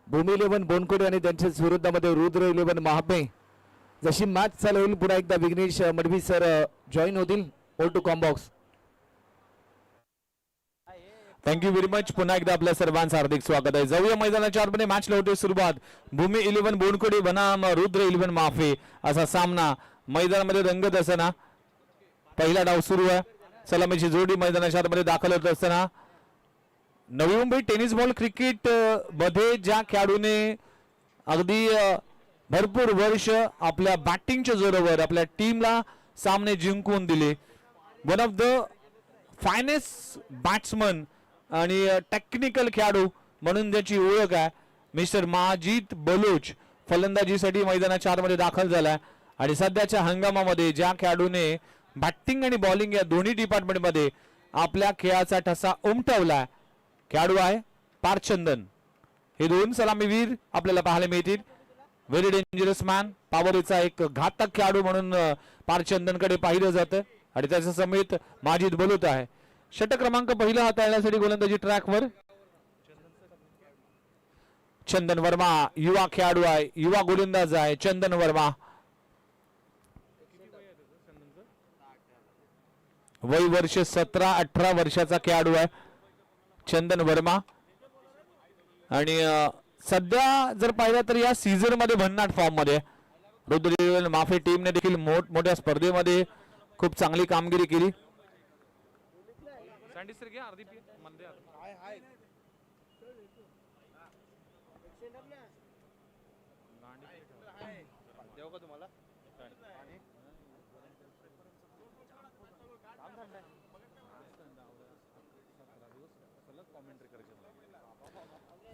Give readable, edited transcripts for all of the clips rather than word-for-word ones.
भूमी 11 बोनकोडे आणि त्यांच्या विरोधामध्ये रुद्र 11 महापे. जशी मॅच चालू होईल पुन्हा एकदा विघ्नेश मडवी सर जॉईन होतील ऑल टू कॉम्बॉक्स. Thank you very much. पुन्हा एकदा आपल्या सर्वांचं हार्दिक स्वागत आहे. जाऊया मैदानाच्या आतमध्ये. मॅचला होते सुरुवात. भूमी 11 बोनकोडे बनाम रुद्र 11 माफे असा सामना मैदानामध्ये रंगत असताना पहिला डाव सुरू आहे. सलामीची जोडी मैदानाच्या आतमध्ये दाखल होत असताना Navi Mumbai tennis ball cricket मध्ये ज्या खेळाडूने अगदी भरपूर वर्ष आपल्या बॅटिंगच्या जोरावर आपल्या टीमला सामने जिंकून दिले, one of the finest batsman आणि टेक्निकल खेळाडू म्हणून ज्याची ओळख आहे, मिस्टर माजिद बलोच फलंदाजीसाठी मैदानाच्या आतमध्ये दाखल झाला. आणि सध्याच्या हंगामामध्ये ज्या खेळाडूने बॅटिंग आणि बॉलिंग या दोन्ही डिपार्टमेंटमध्ये आपल्या खेळाचा ठसा उमटवला खेळाडू आहे पारचंदन. हे दोन सलामीवीर आपल्याला पाहायला मिळतील. व्हेरी डेंजरस मॅन, पॉवरचा एक घातक खेळाडू म्हणून पारचंदनकडे पाहिलं जातं. आणि त्याच्या समेत माजिद बलोच आहे. षटक क्रमांक पहिला हाताळण्यासाठी गोलंदाजी ट्रॅकवर चंदन वर्मा युवा खेळाडू आहे, युवा गोलंदाज आहे चंदन वर्मा. वय वर्ष 17-18 वर्षाचा खेळाडू आहे चंदन वर्मा. आणि सध्या जर पाहिलं तर या सीझन मध्ये भन्नाट फॉर्म मध्ये रुद्र माफे टीमने देखील मोठमोठ्या स्पर्धेमध्ये खूप चांगली कामगिरी केली.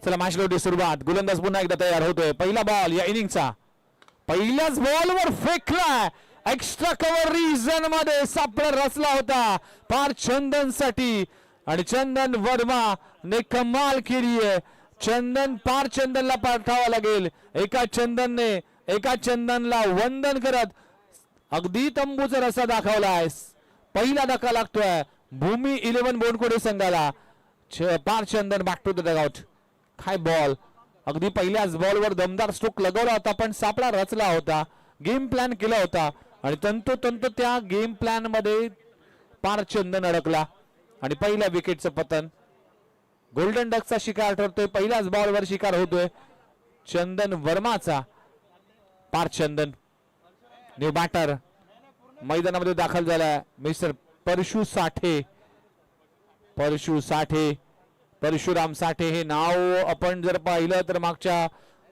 चला मॅच होती सुरुवात. गोलंदाज पुन्हा एकदा तयार होतोय. पहिला बॉल या इनिंगचा पहिल्याच बॉलवर फेकला. एक्स्ट्रा कव्हर रिजन मध्ये सापळा रचला होता पार चंदन साठी आणि चंदन वर्मा ने कमाल केली आहे. चंदन पार चंदनला पाठवावा लागेल. एका चंदनला वंदन करत अगदी तंबूचा रस्ता दाखवलाय. पहिला धक्का लागतोय भूमी 11 बोनकोडे संघाला. पार Chandan back to the dugout. High ball अगदी पहिल्याच बॉलवर दमदार स्ट्रोक लगवला होता, पण सापळा रचला होता, गेम प्लॅन केला होता आणि तंतोतंत त्या गेम प्लॅन मध्ये पार चंदन अडकला आणि पहिल्या विकेटचं पतन. गोल्डन डकचा शिकार ठरतोय. पहिल्याच बॉलवर शिकार होतोय चंदन वर्माचा. पार चंदन न्यू बॅटर मैदानामध्ये दाखल झाला मिस्टर परशुराम साठे. हे नाव आपण जर पाहिलं तर मागच्या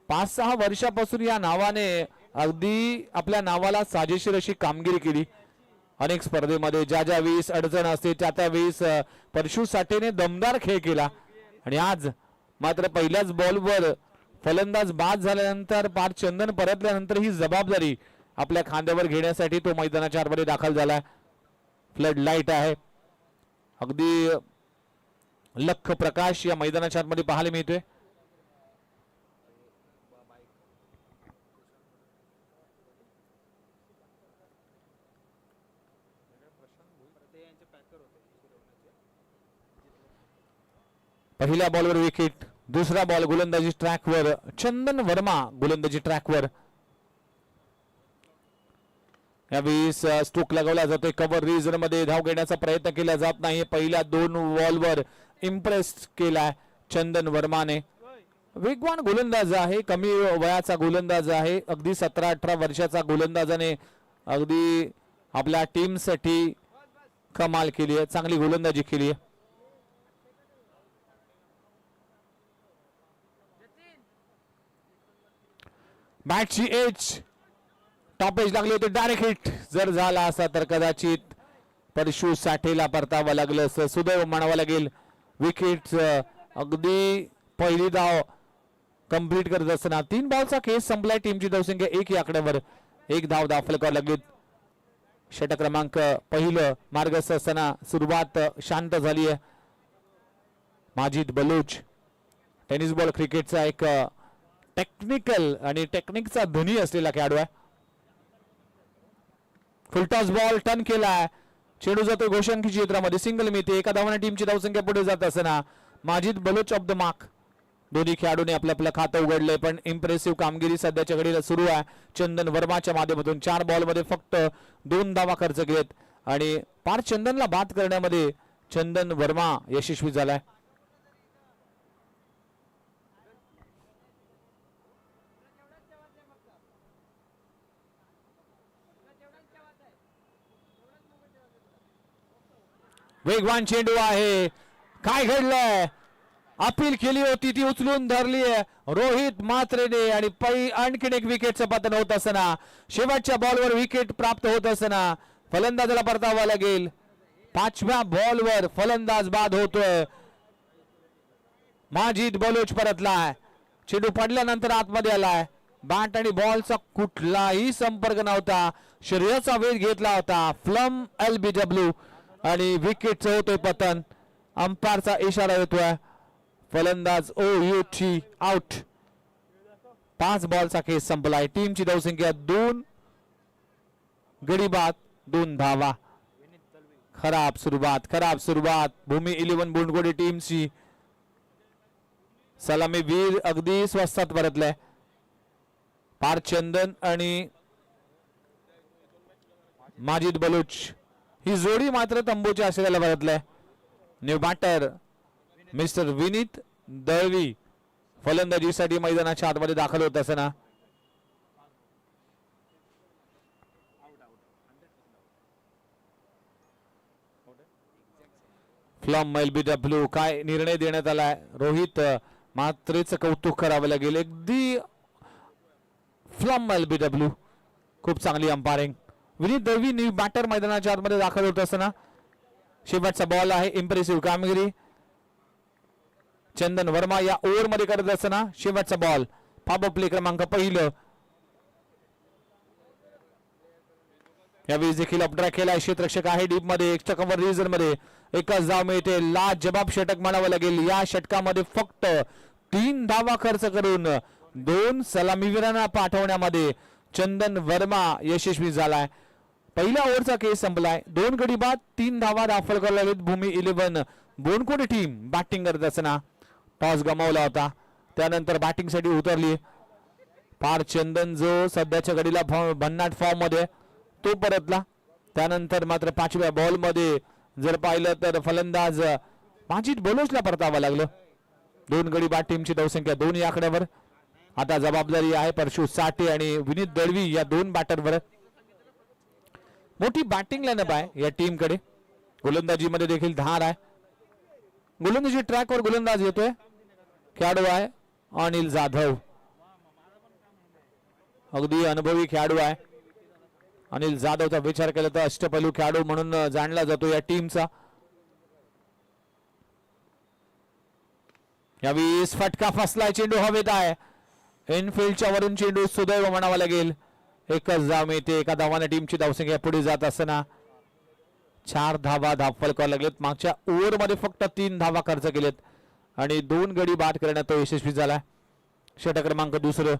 5-6 वर्षापासून या नावाने अगदी आपल्या नावाला साजेशीर अशी कामगिरी केली. अनेक स्पर्धेमध्ये ज्या वेळेस अडचण असते त्या वेळेस परशु साठेने दमदार खेळ केला. आणि आज मात्र पहिल्याच बॉलवर फलंदाज बाद झाल्यानंतर पार चंदन परतल्यानंतर ही जबाबदारी आपल्या खांद्यावर घेण्यासाठी तो मैदानाच्या आतमध्ये दाखल झाला. फ्लड लाईट आहे, अगदी लख प्रकाश या मैदानाच्या आतमध्ये पाहायला मिळतोय. पहिल्या बॉलवर विकेट. दुसरा बॉल गोलंदाजी ट्रॅकवर. चंदन वर्मा गोलंदाजी ट्रॅकवर. यावेळेस स्ट्रोक लगावला जातोय. कव्हर रिजन मध्ये धाव घेण्याचा प्रयत्न केला जात नाही. पहिल्या 2 बॉलवर इम्प्रेस केलाय चंदन वर्माने. वेगवान गोलंदाज आहे, कमी वयाचा गोलंदाज आहे, अगदी 17-18 वर्षाचा गोलंदाजाने अगदी आपल्या टीम साठी कमाल केली आहे, चांगली गोलंदाजी केली आहे. बॅटची एज टॉप एज लागली होती. डायरेक्ट हिट जर झाला असता तर कदाचित परशु साठेला परतावं लागलं असं, सुदैव म्हणावं लागेल. विकेट अगदी पहिली धाव कंप्लीट करत असताना 3 बॉलचा केस संपलाय. टीमची धावसंख्या 1 या आकड्यावर 1 धाव दाखल करावी लागली. षटक क्रमांक पहिलं मार्गस्थ असताना सुरुवात शांत झाली आहे. माजिद बलोच टेनिस बॉल क्रिकेटचा एक टेक्निकल आणि टेक्निकचा धनी असलेला खेळाडू आहे. फुलटॉस बॉल टर्न केलाय. चेंडू जातोय घोषणकी क्षेत्रामध्ये. सिंगल मिळते. एका धावाने टीमची धावसंख्या पुढे जात असताना Majid Baloch off the mark. दोन्ही खेळाडूंनी आपलं आपलं खातं उघडलंय, पण इम्प्रेसिव्ह कामगिरी सध्याच्या घडीला सुरू आहे चंदन वर्माच्या माध्यमातून. 4 बॉलमध्ये फक्त 2 धावा खर्च केलेत आणि पार चंदनला बाद करण्यामध्ये चंदन वर्मा यशस्वी झालाय. वेगवान चेंडू आहे. काय घडलंय? अपील केली होती ती उचलून धरली रोहित म्हात्रेने आणि आणखीन एक विकेटचं पतन होत असताना शेवटच्या बॉलवर विकेट प्राप्त होत असताना फलंदाजाला परतावा लागेल. 5व्या बॉलवर फलंदाज बाद होतोय. माजिद बलोच परतलाय. चेंडू पडल्यानंतर आतमध्ये आलाय. बॅट आणि बॉलचा कुठलाही संपर्क नव्हता. शरीराचा वेध घेतला होता. फ्लम LBW आणि विकेटचं होतोय पतन. अंपायरचा इशारा येतोय. फलंदाज OUT आउट. 5 बॉलचा खेळ संपलाय. टीमची धावसंख्या 2 गडी बाद 2 धावा. खराब सुरुवात भूमी 11 बुंडगोडी टीमची. सलामी वीर अगदी स्वस्तात परतलाय. पार चंदन आणि माजिद बलूच ही जोडी मात्र तंबूच्या आश्रयाला परतलाय. New batter mister Vineet Dalvi फलंदाजीसाठी मैदानाच्या आतमध्ये दाखल होत असताना फ्लॉम LBW काय निर्णय देण्यात आलाय. रोहित मात्रेचं कौतुक करावं लागेल. अगदी फ्लॉम LBW खूप चांगली umpiring. Vineet Dalvi new batter मैदानाच्या आतमध्ये दाखल होत असताना शेवटचा बॉल आहे. इम्प्रेसिव्ह कामगिरी चंदन वर्मा या ओव्हर मध्ये करत असताना शेवटचा बॉल. पॉवर प्ले क्रमांक पहिलं. यावेळी देखील अपड्रॅक केला. क्षेत्ररक्षक आहे डीप मध्ये. एक्स्ट्रा कव्हर रिजन मध्ये एकच धाव मिळते. लाजबाब षटक म्हणावं लागेल. या षटकामध्ये फक्त 3 धावा खर्च करून 2 सलामीवीरांना पाठवण्यामध्ये चंदन वर्मा यशस्वी झालाय. पहिल्या ओव्हरचा केस संपलाय. 2 गडी बाद 3 धावा दाखल करायला भूमी 11 बोनकोडी टीम बॅटिंग करत असताना टॉस गमावला होता. त्यानंतर बॅटिंग साठी उतरली. पार चंदन जो सध्याच्या घडीला भन्नाट फॉर्म मध्ये तो परतला. त्यानंतर मात्र 5व्या बॉल मध्ये जर पाहिलं तर फलंदाज माजिद बलोचला परतावा लागलं. 2 गडी बाद टीमची धावसंख्या 2 या आकड्यावर. आता जबाबदारी आहे परशु साठे आणि विनीत दळवी या 2 बॅटरवर. मोठी बॅटिंग लाईनअप आहे या टीमकडे. गोलंदाजीमध्ये देखील धार आहे. गोलंदाजी ट्रॅकवर गोलंदाज येतोय. खेळाडू आहे अनिल जाधव. अगदी अनुभवी खेळाडू आहे. अनिल जाधवचा विचार केला तर अष्टपैलू खेळाडू म्हणून जाणला जातो या टीमचा. यावेळी फटका फसलाय. चेंडू हवेत आहे. इनफिल्डच्या वरून चेंडू सुदैव म्हणावा लागेल. एकच धाव मिळते. एका धावाने टीमची धावसंख्या पुढे जात असताना 4 धावा धावफल करावं लागलेत. मागच्या ओव्हर मध्ये फक्त 3 धावा खर्च केलेत आणि 2 गडी बाद करण्यात तो यशस्वी झाला. षटक क्रमांक 2.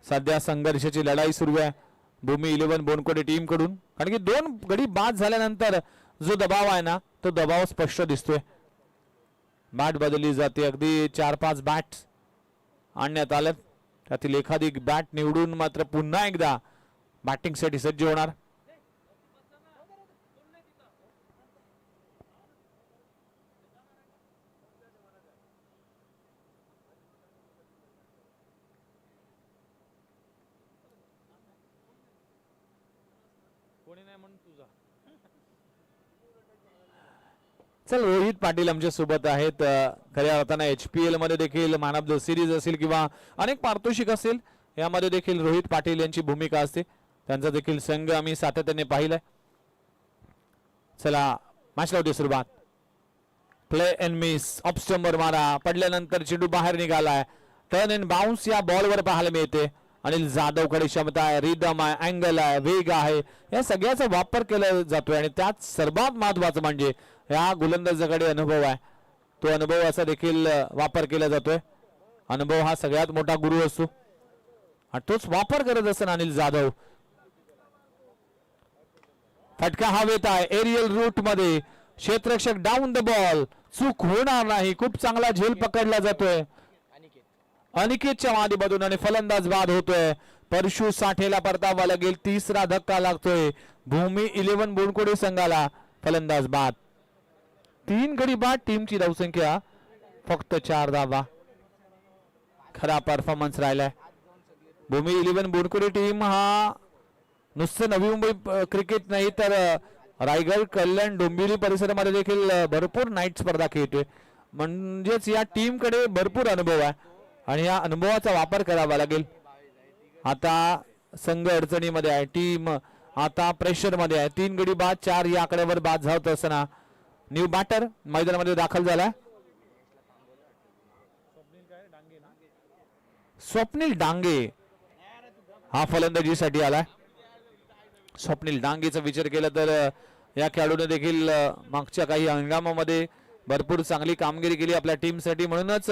सध्या संघर्षाची लढाई सुरू आहे भूमी 11 बोनकोडे टीम कडून. कारण की 2 गडी बाद झाल्यानंतर जो दबाव आहे ना तो दबाव स्पष्ट दिसतोय. बॅट बदलली जाते. अगदी 4-5 बॅट आणण्यात आल्यात. त्यातील एखादी बॅट निवडून मात्र पुन्हा एकदा बॅटिंग साठी सज्ज होणार. चल रोहित पाटील आमच्या सोबत आहेत. खऱ्या अर्थानं HPL मध्ये देखील मॅन ऑफ द सिरीज असेल किंवा अनेक पारितोषिक असेल यामध्ये देखील रोहित पाटील यांची भूमिका असते. त्यांचा देखील संघ आम्ही सातत्याने पाहिलाय. चला मॅचला होती सुरुवात. प्ले अँड मिस ऑफ स्टंबर मारा पडल्यानंतर चेंडू बाहेर निघालाय. टर्न अँड बाउन्स या बॉलवर पाहायला मिळते. अनिल जाधव कडे क्षमता आहे, रिदम आहे, अँगल आहे, वेग आहे. या सगळ्याचा वापर केला जातोय आणि त्यात सर्वात महत्वाचं म्हणजे या गोलंदाजाकडे अनुभव आहे. तो अनुभव असा देखील वापर केला जातोय. अनुभव हा सगळ्यात मोठा गुरु असतो आणि तोच वापर करत असताना अनिल जाधव. फटका हवेत आहे. एरियल रूट मध्ये क्षेत्ररक्षक डाऊन द बॉल. चूक होणार नाही. खूप चांगला झेल पकडला जातोय. अनिकेतच्या मादीमधून आणि फलंदाज बाद होतोय. परशु साठेला परतावा लागेल. तिसरा धक्का लागतोय भूमी 11 बोनकोडे संघाला. फलंदाज बाद. 3 गडी बाद. टीमची धावसंख्या फक्त 4 धावा. खरा परफॉर्मन्स राहिलाय. भूमी 11 बोनकोडे टीम हा नुसतं नवी मुंबई क्रिकेट नाही तर रायगड, कल्याण, डोंबिवली परिसरामध्ये देखील भरपूर नाईट स्पर्धा खेळतोय. म्हणजेच या टीम कडे भरपूर अनुभव आहे आणि या अनुभवाचा वापर करावा लागेल. आता संघ अडचणीमध्ये आहे. टीम आता प्रेशर मध्ये आहे. 3 गडी बाद 4 या आकड्यावर बाद झाला असताना न्यू बॅटर मैदानामध्ये दाखल झाला. स्वप्नील डांगे हा फलंदाजीसाठी आलाय. स्वप्नील डांगेचा विचार केला तर या खेळाडूने देखील मागच्या काही हंगामामध्ये भरपूर चांगली कामगिरी केली आपल्या टीमसाठी. म्हणूनच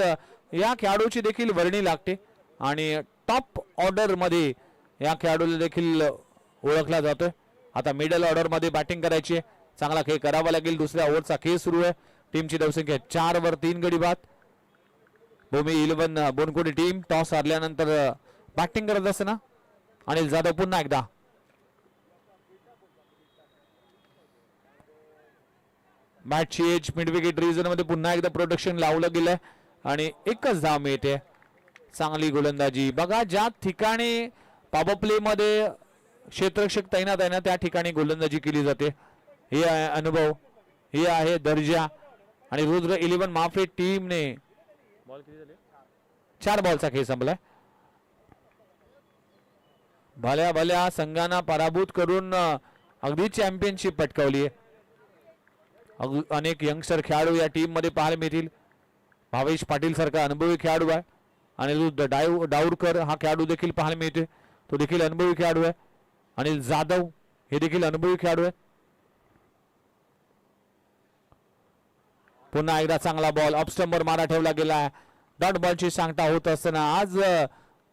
या खेळाडूची देखील वर्णी लागते आणि टॉप ऑर्डर मध्ये या खेळाडूला देखील ओळखला जातोय. आता मिडल ऑर्डर मध्ये बॅटिंग करायची. चांगला खेळ करावा लागेल. दुसऱ्या ओव्हरचा खेळ सुरू आहे. टीमची धावसंख्या 4 वर 3 गडी बाद. भूमी 11 बोनकोडी टीम टॉस हारल्यानंतर बॅटिंग करत असताना अनिल जाधव पुन्हा एकदा. मॅचची एज मिड विकेट रिजन मध्ये पुन्हा एकदा प्रोटेक्शन लावलं गेलंय आणि एकच धाव मिळते. चांगली गोलंदाजी बघा. ज्या ठिकाणी पॉवर प्ले मध्ये क्षेत्ररक्षक तैनात आहे ना त्या ठिकाणी गोलंदाजी केली जाते. हे आहे अनुभव, हे आहे दर्जा. आणि रुद्र 11 माफे टीमने 4 बॉलचा खेळ संपलाय. भल्या भल्या संघांना पराभूत करून अगदी चॅम्पियनशिप पटकावली आहे. अनेक यंगस्टर खेळाडू या टीम मध्ये पाहायला मिळतील. भावेश पाटील सारखा अनुभवी खेळाडू आहे. अनिरुद्ध डावरकर हा खेळाडू देखील पाहायला मिळते. तो देखील अनुभवी खेळाडू आहे. अनिल जाधव हे देखील अनुभवी खेळाडू आहे. पुन्हा एकदा चांगला बॉल ऑफ स्टंपवर मारा ठेवला गेला. डॉट बॉलची सांगता होत असताना आज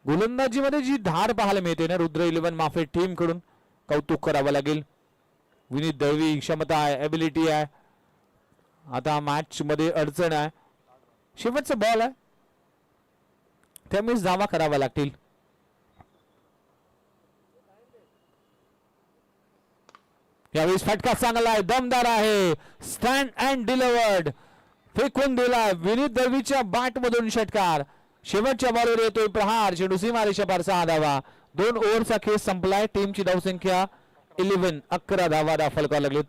गोलंदाजीमध्ये जी धार पाहायला मिळते ना रुद्र 11 माफे टीम कडून कौतुक करावं लागेल. विनीत दळवी क्षमता आहे, एबिलिटी आहे. आता मॅच मध्ये अडचण आहे. शेवटचा बॉल आहे त्यामुळे धावा करावा लागतील. यावेळी फटका चांगला आहे, दमदार आहे. स्टँड अँड डिलिव्हर्ड फेकून दिला विनीत दळवीच्या बॅट मधून षटकार. शेवटच्या बॉलवर येतोय प्रहार. चेंडू सीमारेषा पार 6 धावा. 2 ओव्हरचा खेळ संपलाय. टीमची धावसंख्या 11 धावा दाखल करायला लागलीत.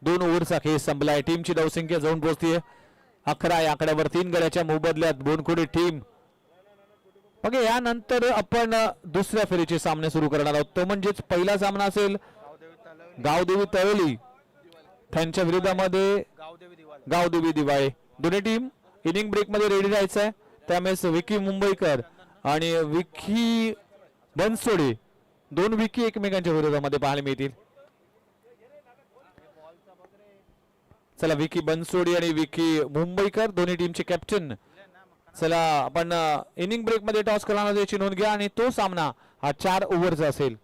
दोन ओव्हरचा खेळ संपलाय. टीमची धावसंख्या जाऊन पोहोचतीये 11 या आकड्यावर. 3 गड्याच्या मोबदल्यात बोनखोडी टीम. बघा यानंतर आपण दुसऱ्या फेरीचे सामने सुरू करणार आहोत. तो म्हणजेच पहिला सामना असेल गावदेवी तळोली त्यांच्या विरोधामध्ये गावदेवी दिवाळे. दोन्ही टीम इनिंग ब्रेक मध्ये रेडी राहायचं आहे. त्यामुळे विकी मुंबईकर आणि विकी बनसोडे 2 विकी एकमेकांच्या विरोधामध्ये पाहायला मिळतील. चला विकी बनसोडे आणि विकी मुंबईकर दोन्ही टीमचे कॅप्टन. चला आपण इनिंग ब्रेक मध्ये टॉस करणार याची नोंद घ्या आणि तो सामना हा 4 ओव्हरचा असेल.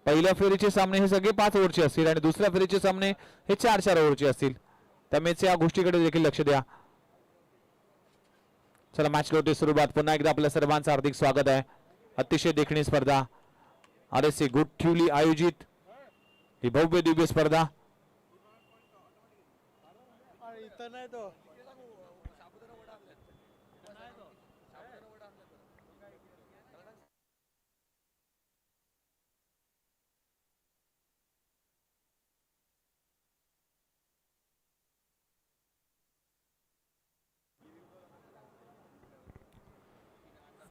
पहिल्या फेरीचे सामने हे सगळे 5 ओव्हरचे असतील आणि दुसऱ्या फेरीचे सामने हे 4-4 ओव्हरचे असतील. त्यामुळे या गोष्टीकडे देखील लक्ष द्या. चला मॅच होते सुरुवात. पुन्हा एकदा आपल्या सर्वांचं हार्दिक स्वागत आहे. अतिशय देखणी स्पर्धा RSC गुठ्ठिवली आयोजित ही भव्य दिव्य स्पर्धा.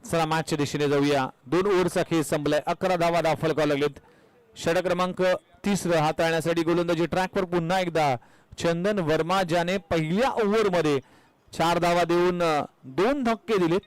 चला मॅचच्या दिशेने जाऊया. 2 ओव्हरचा खेळ संपलाय. 11 धावा दाखल करायला लागलेत. षटक क्रमांक 30 हाताळण्यासाठी गोलंदाजी ट्रॅकवर पुन्हा एकदा चंदन वर्मा ज्याने पहिल्या ओव्हर मध्ये 4 धावा देऊन 2 धक्के दिलेत.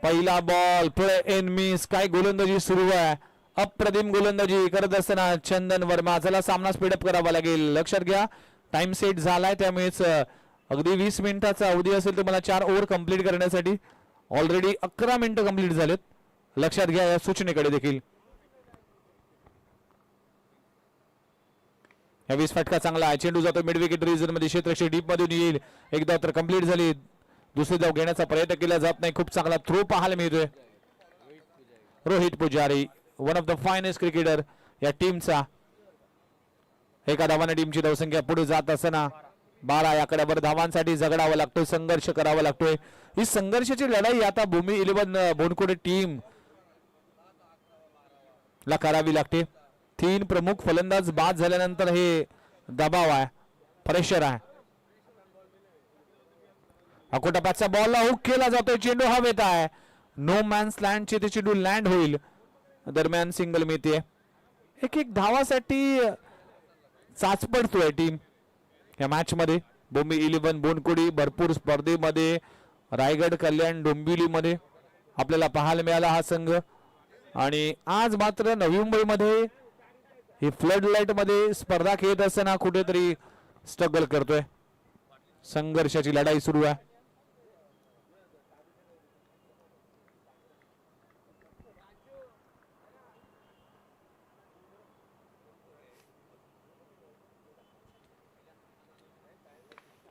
पहिला बॉल प्ले इन मिस. काय गोलंदाजी सुरू आहे, अप्रतिम गोलंदाजी करत असताना चंदन वर्मा. चला सामना स्पीडअप करावा लागेल. लक्षात घ्या टाइम सेट झालाय, त्यामुळेच अगदी 20 मिनिटाचा अवधी असेल तर मला 4 ओव्हर कंप्लीट करण्यासाठी. ऑलरेडी 11 मिनिटं कंप्लीट झालेत. लक्षात घ्या या सूचनेकडे देखील. वीस फटका चांगला आहे. चेंडू जातो मिड विकेट रिजन मध्ये, क्षेत्रक्षी डीप मधून येईल. एकदा तर कंप्लीट झाली, दुसरी धाव घेण्याचा प्रयत्न केला जात नाही. खूप चांगला थ्रो पाहायला मिळतोय. रोहित पुजारी one of the finest cricketer या टीमचा. एका धावाने टीमची धावसंख्या पुढे जात असताना 12 या आकड्यावर धावांसाठी झगडावं लागतोय, संघर्ष करावा लागतोय. ही संघर्षाची लढाई आता भूमी 11 बोनकोडे टीम ला करावी लागते. 3 प्रमुख फलंदाज बाद झाल्यानंतर हे दबाव आहे, प्रेशर आहे. अकोटापाचा बॉल हुक केला जातोय, चेंडू हवेत आहे. नो मॅन्स लँड चे ते चेंडू लँड होईल. दरम्यान सिंगल मिळते. एक धावासाठी चाचपडतोय टीम या मॅच मध्ये. भूमी 11 बोनकोडी भरपूर स्पर्धेमध्ये रायगड, कल्याण, डोंबिवलीमध्ये आपल्याला पाहायला मिळाला हा संघ. आणि आज मात्र नवी मुंबईमध्ये ही फ्लड लाईट मध्ये स्पर्धा खेळत असताना कुठेतरी स्ट्रगल करतोय. संघर्षाची लढाई सुरू आहे.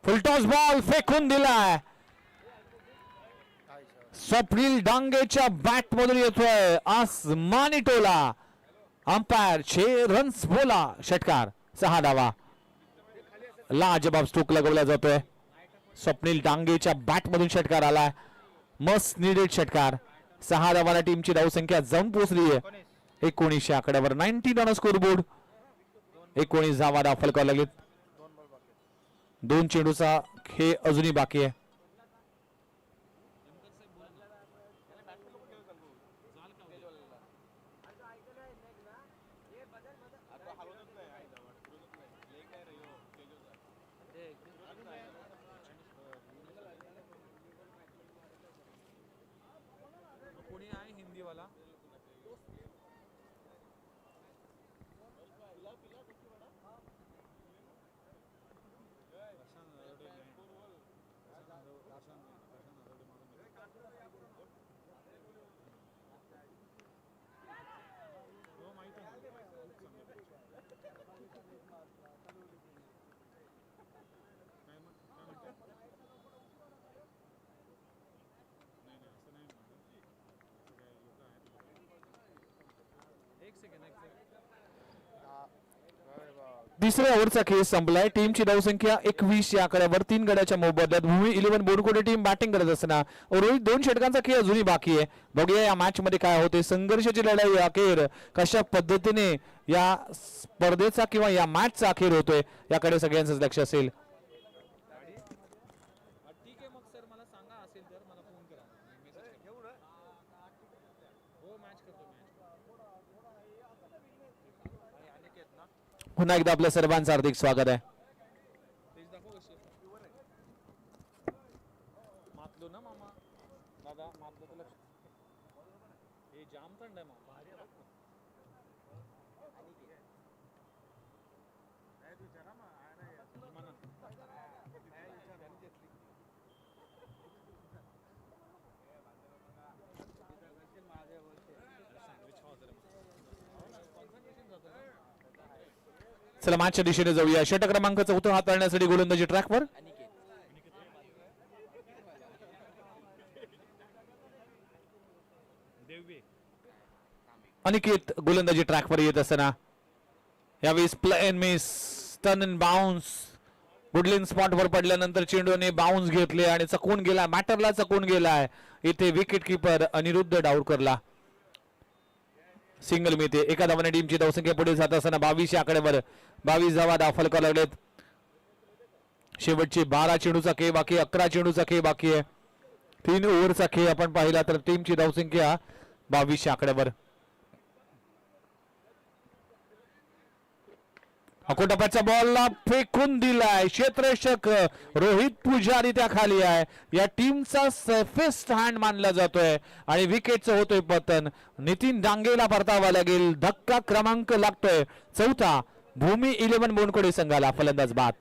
फुलटॉस बॉल फेकून दिलाय. स्वप्नील डांगेच्या बॅट मधून येतोय आसमानी टोला. अंपायर 6 रन्स बोला. षटकार 6 धावा. लाजबाब स्ट्रोक लगवला जातोय. स्वप्नील डांगेच्या बॅट मधून षटकार आलाय. मस्ट नीडेड षटकार. 6 धावाला टीमची धावसंख्या जाऊन पोहोचली आहे 19 आकड्यावर. 19 ऑन स्कोर बोर्ड. 19 धावा दाखल करायला लागलेत. 2 चेंडूचा खेळ अजूनही बाकी आहे. तिसऱ्या ओव्हरचा खेळ संपलाय. टीमची धावसंख्या 21 या आकड्यावर. 3 गड्याच्या मोबदल्यात भूमी 11 बोनकोडे टीम बॅटिंग करत असताना रोहित 2 षटकांचा खेळ अजूनही बाकी आहे. बघूया या मॅच मध्ये काय होते. संघर्षाची लढाई अखेर कशा पद्धतीने या स्पर्धेचा किंवा या मॅचचा अखेर होतोय याकडे सगळ्यांचंच लक्ष असेल. पुन्हा एकदा आपल्या सर्वांचं हार्दिक स्वागत आहे. चला मॅचच्या दिशेने जाऊया. षटक क्रमांक 4 हाताळण्यासाठी गोलंदाजी ट्रॅकवर. अनिकेत गोलंदाजी ट्रॅकवर येत असताना यावेळी plain miss, turn and bounce. वुडलिन स्पॉट वर पडल्यानंतर चेंडूने बाउन्स घेतले आणि चकवून गेला, मॅटरला चकवून गेलाय. इथे विकेट किपर अनिरुद्ध डावरकरला सिंगल मिळते. एका धावाने टीमची धावसंख्या पुढे जात असताना 22 आकड्यावर 22 धावा दाखल करायला लागलेत. शेवटचे 12 चेंडूचा खेळ बाकी, 11 चेंडूचा खेळ बाकी आहे. 3 ओव्हरचा खेळ आपण पाहिला तर टीमची धावसंख्या 22 आकड्यावर. अकोटप्याच्या बॉलला फेकून दिलाय क्षेत्ररक्षक रोहित पुजारी त्या खाली आहे. या टीमचा सेफेस्ट हँड मानला जातोय आणि विकेटचं होतोय पतन. नितीन डांगेला परतावा लागेल. धक्का क्रमांक लागतोय चौथा भूमी 11 बोनकोडे संघाला. फलंदाज बाद.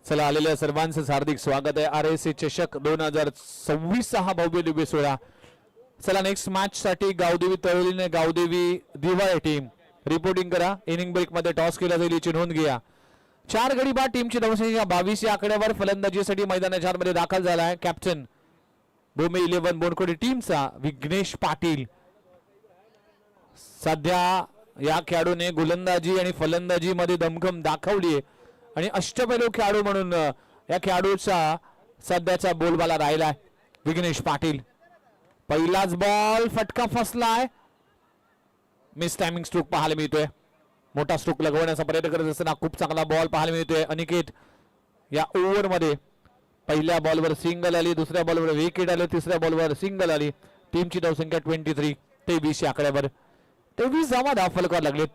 चला आलेल्या सर्वांचं हार्दिक स्वागत आहे. RSA चषक 2026 हा भव्य दिव्य सोहळा. चला नेक्स्ट मॅच साठी गावदेवी तळोलीने गावदेवी दिवाळे टीम रिपोर्टिंग करा. इनिंग ब्रेक मध्ये टॉस केला जाईल याची नोंद घ्या. 4 गडी बाद टीमची धावसंख्या 22 या आकड्यावर फलंदाजीसाठी मैदानाच्या आतमध्ये दाखल झाला आहे. कॅप्टन भूमी 11 बोनकोडे टीमचा विघ्नेश पाटील. सध्या या खेळाडूने गोलंदाजी आणि फलंदाजी मध्ये दमखम दाखवली आहे आणि अष्टपैलू खेळाडू म्हणून या खेळाडूचा सध्याचा बोलबाला राहिलाय विघ्नेश पाटील. पहिलाच बॉल फटका फसलाय. मिस टायमिंग स्ट्रोक पाहायला मिळतोय. मोठा स्ट्रोक लगवण्याचा प्रयत्न करत असताना खूप चांगला बॉल पाहायला मिळतोय. अनिकेत या ओव्हर मध्ये पहिल्या बॉलवर सिंगल आली, दुसऱ्या बॉलवर विकेट आले, तिसऱ्या बॉलवर सिंगल आली. टीमची धावसंख्या 23 या आकड्यावर 23 धावा फलकावर लागलेत.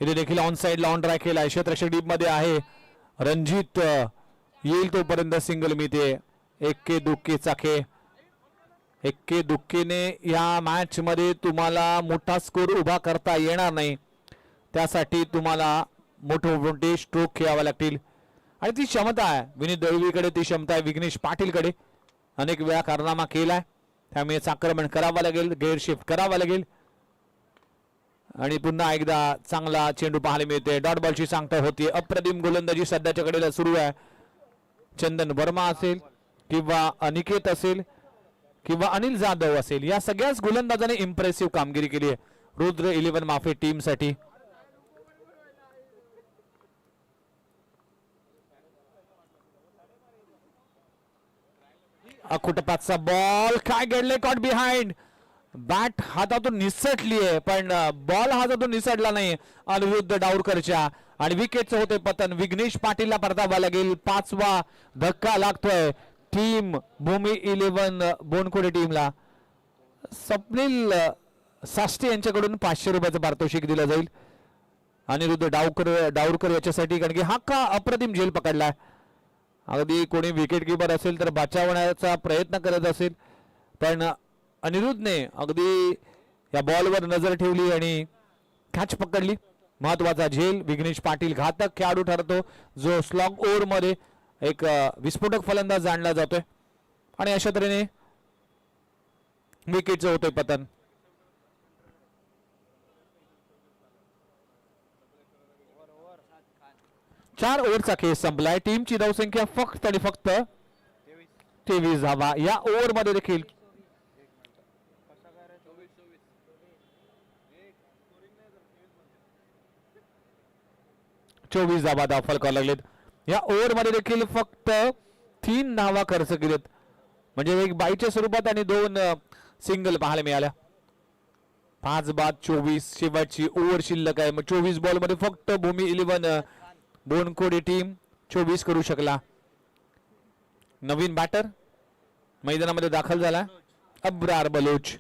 इथे देखील ऑन साइड ऑन ट्रॅक केला. क्षेत्ररक्षक डीप मध्ये आहे रणजित. येईल तोपर्यंत सिंगल मिळते. एक्के दुक्के चाके. एक्के दुक्केने या मॅच मध्ये तुम्हाला मोठा स्कोर उभा करता येणार नाही. त्यासाठी तुम्हाला मोठे स्ट्रोक खेळावे लागतील आणि ती क्षमता आहे विनीत दळवीकडे, ती क्षमता आहे विघ्नेश पाटीलकडे. अनेक वेळा कारनामा केलाय. त्यामुळे आक्रमण करावं लागेल, गेअर शिफ्ट करावा लागेल आणि पुन्हा एकदा चांगला चेंडू पाहायला मिळते. डॉट बॉलची सांगता होती. अप्रतिम गोलंदाजी सध्याच्या कडेला सुरू आहे. चंदन वर्मा असेल किंवा अनिकेत असेल किंवा अनिल जाधव असेल, या सगळ्याच गोलंदाजाने इम्प्रेसिव्ह कामगिरी केली आहे रुद्र 11 माफे टीम साठी. अकुटपाचा बॉल काय घडले. Caught behind. बॅट हातातून निसटली आहे पण बॉल हातातून निसटला नाही अनिरुद्ध डावरकरच्या आणि विकेटचं होते पतन. विघ्नेश पाटीलला परतावा लागेल. 5वा धक्का लागतोय टीम भूमी 11 बोनकोडे टीमला. स्वप्नील साष्टे यांच्याकडून 500 रुपयाचं पारितोषिक दिलं जाईल अनिरुद्ध डावरकर याच्यासाठी, कारण की हा का अप्रतिम झेल पकडलाय. अगदी कोणी विकेट किपर असेल तर बचावण्याचा प्रयत्न करत असेल पण अनिरुद्धने अगदी या बॉलवर नजर ठेवली आणि कॅच पकडली. महत्वाचा झेल. विघ्नेश पाटील घातक खेळाडू ठरतो जो स्लॉग ओव्हर मध्ये एक विस्फोटक फलंदाज जाणला जातोय आणि अशा तऱ्हेने विकेटचं होतोय पतन. चार ओव्हरचा खेळ संपलाय. टीमची धावसंख्या फक्त आणि फक्त 23 धावा. या ओव्हर मध्ये देखील चोवीस धावा फलकावर लागलेत. या ओव्हर मध्ये देखील फक्त 3 धावा खर्च केलेत, म्हणजे एक बाईच्या स्वरूपात आणि 2 सिंगल पाहायला मिळाल्या. 5 बाद 24 शेवटची ओव्हर शिल्लक आहे. मग 24 बॉल मध्ये फक्त भूमी 11 बोनकोडे टीम 24 करू शकला. नवीन बॅटर मैदानामध्ये दाखल झाला अब्रार बलोच.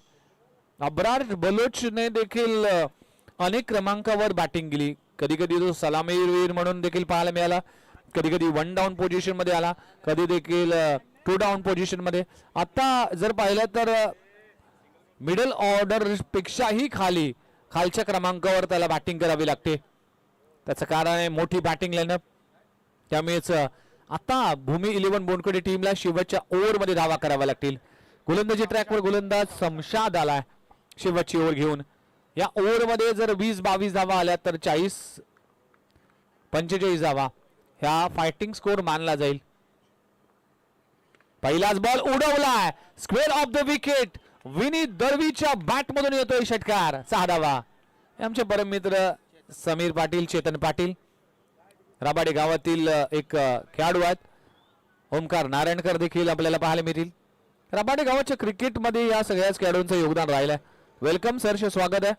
अब्रार बलोचने देखील अनेक क्रमांकावर बॅटिंग केली. कधी कधी तो सलामीवीर म्हणून देखील पाहायला मिळाला, कधी कधी 1 डाऊन पोझिशन मध्ये आला, कधी देखील 2 डाऊन पोझिशन मध्ये. आता जर पाहिलं तर मिडल ऑर्डर पेक्षाही खालच्या क्रमांकावर त्याला बॅटिंग करावी लागते. त्याचं कारण आहे मोठी बॅटिंग लाईनअप. त्यामुळेच आता भूमी 11 बोनकोडे टीमला शेवटच्या ओव्हर मध्ये धावा कराव्या लागतील. गोलंदाजी ट्रॅकवर गोलंदाज शमशाद आलाय शेवटची ओव्हर घेऊन. या ओव्हर मध्ये जर 20-22 धावा आल्या तर 40-45 धावा ह्या फायटिंग स्कोर मानला जाईल. पहिलाच बॉल उडवलाय स्क्वेअर ऑफ द विकेट. विनीत दळवीच्या बॅट मधून येतोय षटकार. 6 धावा. आमचे परम मित्र समीर पाटील, चेतन पाटील, राबाडी गावातील एक खेळाडू आहेत. ओमकार नारायणकर देखील आपल्याला पाहायला मिळतील. राबाडी गावाच्या क्रिकेटमध्ये या सगळ्याच खेळाडूंचं योगदान राहिलंय. वेलकम सरचे स्वागत आहे.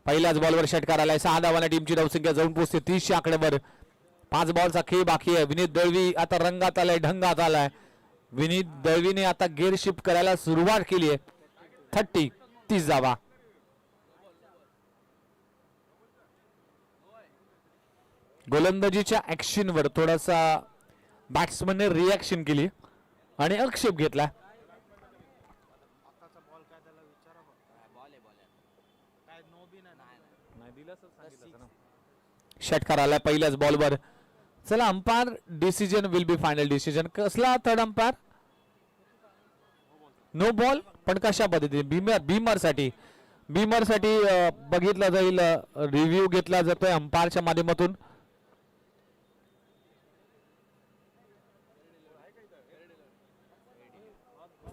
पहिल्याच बॉलवर षटकार आलाय. 6 धावांना टीमची धावसंख्या जाऊन पोहोचते 30 आकड्यावर. 5 बॉलचा खेळ बाकी आहे. विनीत दळवी आता रंगात आलाय, ढंगात आलाय. विनीत दळवीने आता गेअर शिफ्ट करायला सुरुवात केली आहे. 30 धावा. गोलंदाजीच्या ऍक्शनवर थोडासा बॅट्समनने रिॲक्शन केली आणि आक्षेप घेतला. षटकार आलाय पहिल्याच बॉलवर. चला umpire decision will be final decision. कसला थर्ड अंपायर? No ball. पण कशा पद्धतीने? भीमर साठी बघितला जाईल. रिव्ह्यू घेतला जातोय अंपायरच्या माध्यमातून.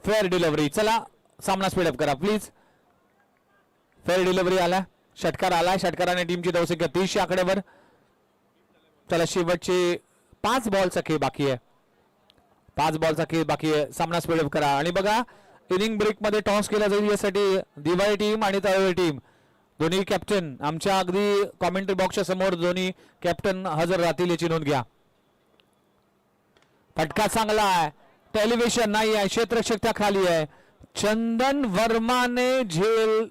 Fair delivery. चला सामना स्पीडअप करा प्लीज. फेअर डिलिव्हरी आला. षटकार आला. षटकाराने टीमची धावसंख्या 30 आकड्यावर. चला शेवटचे 5 बॉलचा खेळ बाकी आहे. 5 बॉलचा खेळ बाकी आहे. सामना स्पीडअप करा. आणि बघा इनिंग ब्रेक मध्ये टॉस केला जाईल. यासाठी दिवाळी टीम आणि तळवळी टीम दोन्ही कॅप्टन आमच्या अगदी कॉमेंट्री बॉक्सच्या समोर दोन्ही कॅप्टन हजर राहतील याची नोंद घ्या. फटका चांगला आहे. टेलिव्हिजन नाही आहे. क्षेत्ररक्षक त्या खाली आहे. चंदन वर्माने झेल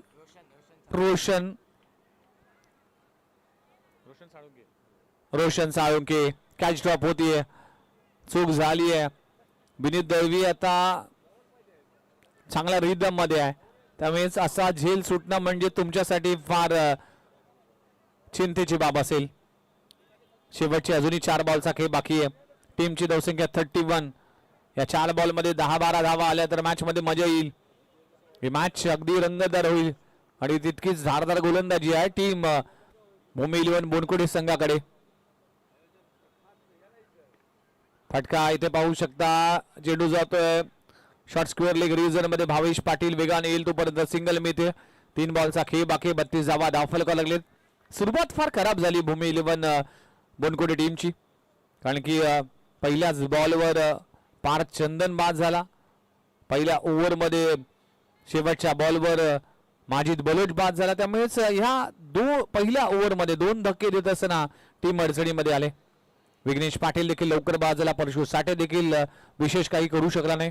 रोशन साळुंके कॅच ड्रॉप होतीये. चूक झाली आहे. विनीत दळवी आता चांगल्या रिदम मध्ये आहे. त्यामुळे असा झेल सुटणं म्हणजे तुमच्यासाठी फार चिंतेची बाब असेल. शेवटची अजूनही 4 बॉलचा खेळ बाकी आहे. टीमची धावसंख्या 31. या 4 बॉलमध्ये 10-12 धावा आल्या तर मॅच मध्ये मजा येईल. ही मॅच अगदी रंगतदार होईल आणि तितकीच धारदार गोलंदाजी आहे टीम भूमी इलेव्हन बोनकुडे संघाकडे. फटका इथे पाहू शकता. चेंडू जातोय शॉर्ट स्क्वेअर लेग रिजन मध्ये. भावेश पाटील वेगाने येईल तोपर्यंत सिंगल मिळते. 3 बॉलचा खेळ बाकी. 32 धावा धावफलक लागलेत. सुरुवात फार खराब झाली भूमी इलेव्हन बोनकुडे टीमची. कारण की पहिल्याच बॉलवर पार्थ चंदन बाद झाला. पहिल्या ओव्हरमध्ये शेवटच्या बॉलवर माजिद बलोच बाद झाला. त्यामुळेच ह्या पहिल्या ओव्हरमध्ये 2 धक्के देत असताना टीम अडचणीमध्ये आले. विघ्नेश पाटील देखील लवकर बाद झाला. परशु साठे देखील विशेष काही करू शकला नाही.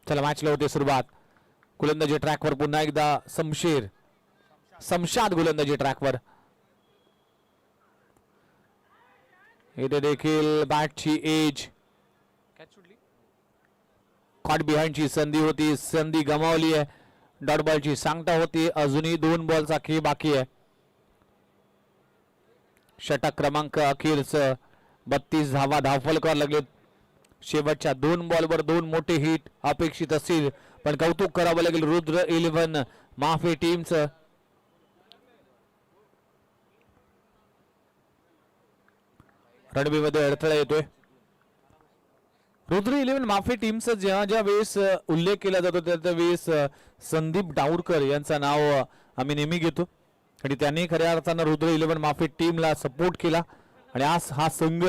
चला मॅचला होते सुरुवात. गोलंदाजी ट्रॅकवर पुन्हा एकदा शमशाद गोलंदाजी ट्रॅकवर. इथे देखील बॅटची एज कॉट बिहाइंडची संधी होती. संधी गमावली आहे. डॉट बॉलची सांगता होती. अजूनही 2 बॉलचा खेळ बाकी आहे. षटक क्रमांक अखेरच 32 धावा धावफलकावर लागलेत. शेवटच्या 2 बॉलवर 2 मोठे हिट अपेक्षित असतील पण कौतुक करावं लागेल रुद्र इलेव्हन माफे टीमचं. रणबीमध्ये अडथळा येतोय. रुद्र इलेव्हन माफे टीमचा ज्या वेळेस उल्लेख केला जातो त्या वेळेस संदीप डाऊरकर यांचं नाव आम्ही नेहमी घेतो आणि त्यांनी खऱ्या अर्थानं रुद्र इलेव्हन माफे टीमला सपोर्ट केला आणि आज हा संघ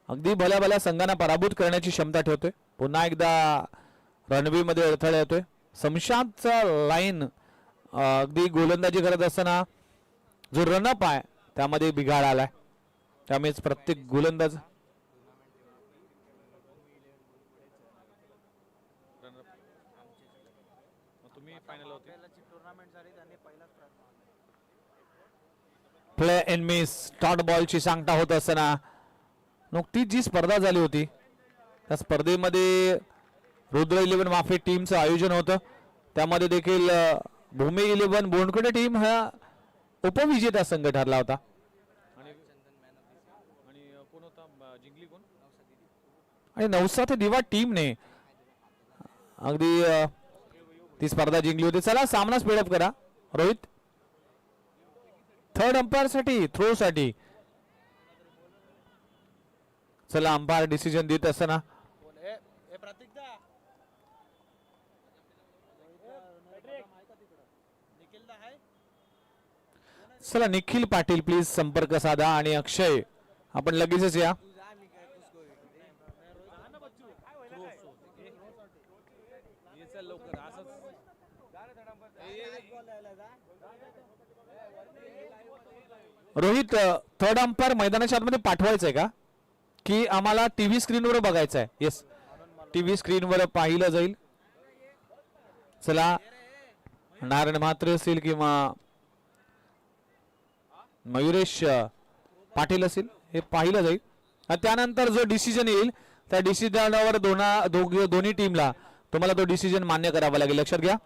अगदी भल्या संघांना पराभूत करण्याची क्षमता ठेवतोय. पुन्हा एकदा रणबीमध्ये अडथळा येतोय. शमशादचा लाईन अगदी गोलंदाजी करत असताना जो रनअप आहे त्यामध्ये बिघाड आलाय. त्यामुळेच प्रत्येक गोलंदाज प्ले इन मिस डॉट बॉलची सांगता होत असताना नुकतीच जी स्पर्धा झाली होती त्या स्पर्धेमध्ये रुद्र इलेव्हन माफे टीमचं आयोजन होतं. त्यामध्ये देखील भूमी इलेव्हन बोनकुडे टीम हा उपविजेता संघ ठरला होता. आणि नवसा ते दिवा टीमने अगदी ती स्पर्धा जिंकली होती. चला सामना स्पीडअप करा रोहित. थर्ड अंपायर साठी थ्रो साठी चला अंपायर डिसिजन देत असताना चला निखिल पाटील प्लीज संपर्क साधा आणि अक्षय आपण लगेचच या. रोहित थर्ड अंपायर मैदानाच्या आतमध्ये पाठवायचंय का की आम्हाला टीव्ही स्क्रीनवर बघायचं आहे? येस, टीव्ही स्क्रीनवर पाहिलं जाईल. चला नारायण म्हात्रे असतील किंवा मयुरेश पाटील असेल हे पाहिलं जाईल. आणि त्यानंतर जो डिसिजन येईल त्या डिसिजनवर दोन्ही टीमला तुम्हाला तो डिसिजन मान्य करावा लागेल. लक्षात घ्या.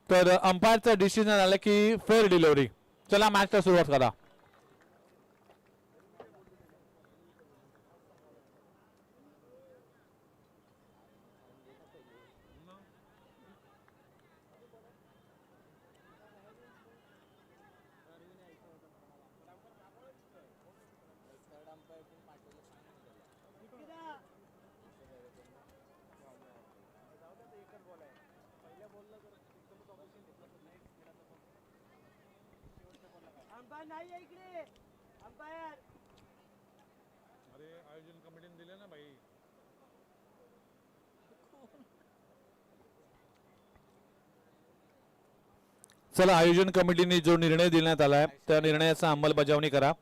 तर अंपायरचं डिसिजन आलं की फेअर डिलिव्हरी. चला मॅचला सुरुवात करा. नाही आहे इकडे अंपायर. अरे आयोजन कमिटीने दिले ना भाई. चला आयोजन कमिटीने जो निर्णय देण्यात आलाय त्या निर्णयाचा अंमलबजावणी करा.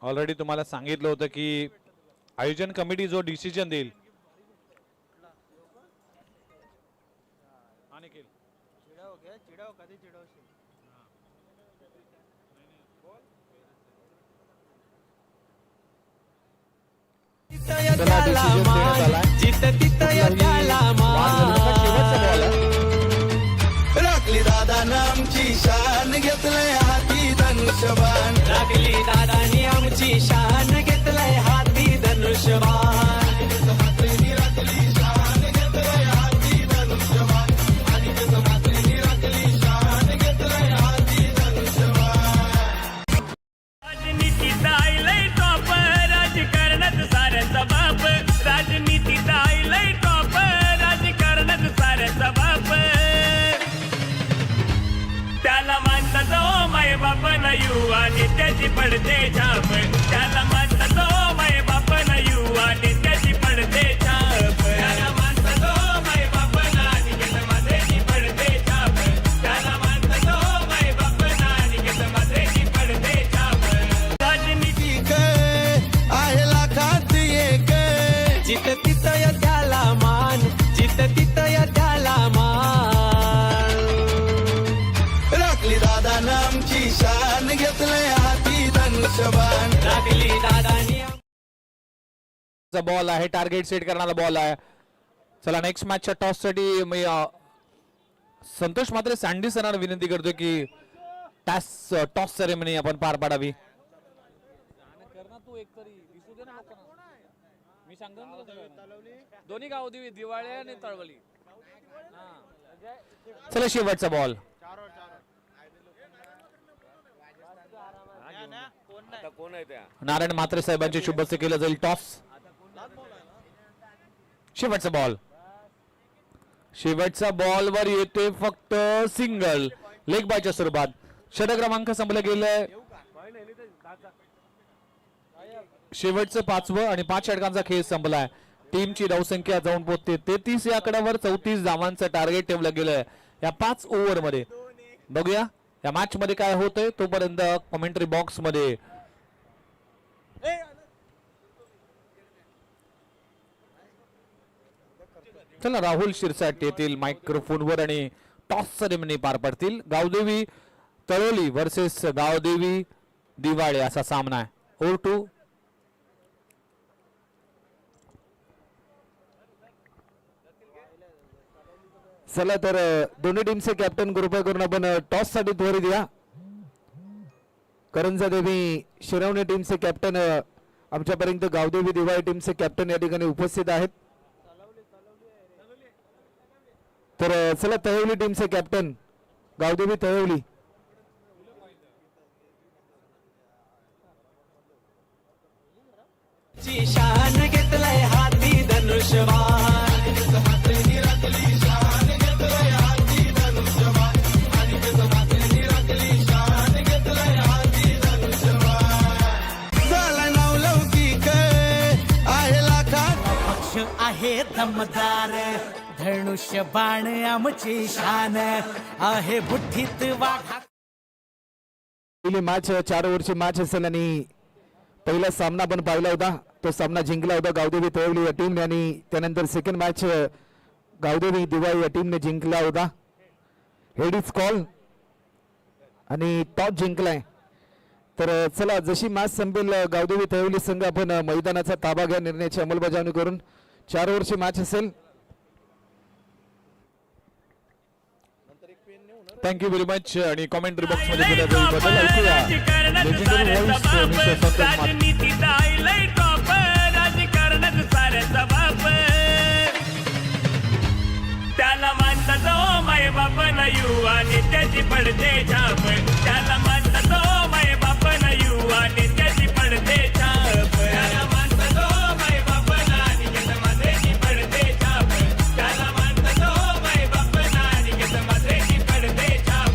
ऑलरेडी तुम्हाला सांगितलं होतं की आयोजन कमिटी जो डिसिजन देईल चिडाव कधी चिडवशील. राखली दादानं आमची शान घेतलंय हाती धनुष्यबाण. राखली दादानी आमची शान घेतलंय हाती धनुष्यबाण. राजनीतीचा आईलय टॉप राजकारणात साऱ्याचा बाप. राजनीतीचा आईलय टॉप राजकारणात साऱ्याचा बाप. त्याला मानतात ओ माय बाप न युवा नेत्याची पडते छाप. त्याला मानतात ओ माय बाप न युवा नेत्याची पडते छाप. त्याला मानतात ओ माय बाप न निकेत माझ्याची पडते छाप. त्याला मानतात जित तिथय त्याला मान जित तिथय त्याला मान राखली दादानं आमची शान घेतलंय हाती धनुष्यबाण राखली दादानी बॉल आहे टार्गेट सेट करणारा बॉल आहे. चला नेक्स्ट मॅचच्या टॉस साठी मी संतोष मात्रे सँडी सरांना विनंती करतो की टॉस सेरेमनी आपण पार पाडावी. दोन्ही गाव दिवाळी आणि तळवली. चला शेवटचा बॉल. नारायण म्हात्रे साहेबांच्या शुभ हस्ते केलं जाईल टॉस. शेवटचा बॉल. शेवटचा बॉल वर येते फक्त सिंगल लेग बायच्या स्वरूपात. षटक क्रमांक संपलं गेलंय. शेवटचं 5वं आणि 5 षटकांचा खेळ संपलाय. टीमची धावसंख्या जाऊन पोहोचते 33 या आकड्यावर. 34 धावांचं टार्गेट ठेवलं गेलंय या 5 ओव्हर मध्ये. बघूया या मॅच मध्ये काय होतंय. तोपर्यंत कमेंट्री बॉक्स मध्ये चला राहुल शिरसाट येतील मायक्रोफोनवर आणि टॉस सेरेमनी पार पडतील. गावदेवी तळोली वर्सेस गावदेवी दिवाळे असा सामना आहे. ओव्हर 2. चला तर दोन्ही टीमचे कॅप्टन कृपया करून आपण टॉस साठी त्वरित या. करंजा देवी शिरवणे टीमचे कॅप्टन आमच्यापर्यंत गावदेवी दिवाळी टीमचे कॅप्टन या ठिकाणी उपस्थित आहेत. तर चला तळवली टीमचे कॅप्टन गावदेवी तळवली. ची शान घेतलंय हाती धनुष्यबाण झाला नावलौकिक आहे लाखात आहे दमदार धनुष्य बाण आमची शान आहे बुद्धीत वाघा. पहिली मॅच 4 ओव्हरची मॅच असेल आणि पहिला सामना आपण पाहिला होता. तो सामना जिंकला होता गावदेवी तळवली या टीमने आणि त्यानंतर सेकंड मॅच गावदेवी दिवाळी या टीमने जिंकला होता. हेड इज कॉल आणि टॉस जिंकलाय. तर चला जशी मॅच संपेल गावदेवी तळवली संघ आपण मैदानाचा ताबा घ्या निर्णयाची अंमलबजावणी करून. 4 ओव्हरची मॅच असेल. Thank you very much. आणि कॉमेंट्री बॉक्स मध्ये बदल ऐकूया. Legendary voice, Mr. संतोष मात्रे. राजनीतीचा लय टॉप राजकारणात साऱ्याचा बाप. त्याला मानतात ओ माय बाप न युवा नेत्याची पडते छाप. त्याला मानतात ओ माय बाप न युवा नेत्याची पडते छाप. त्याला मानतात ओ माय बाप न अनिकेत म्हात्रेची पडते छाप. त्याला मानतात ओ माय बाप न अनिकेत म्हात्रेची पडते छाप.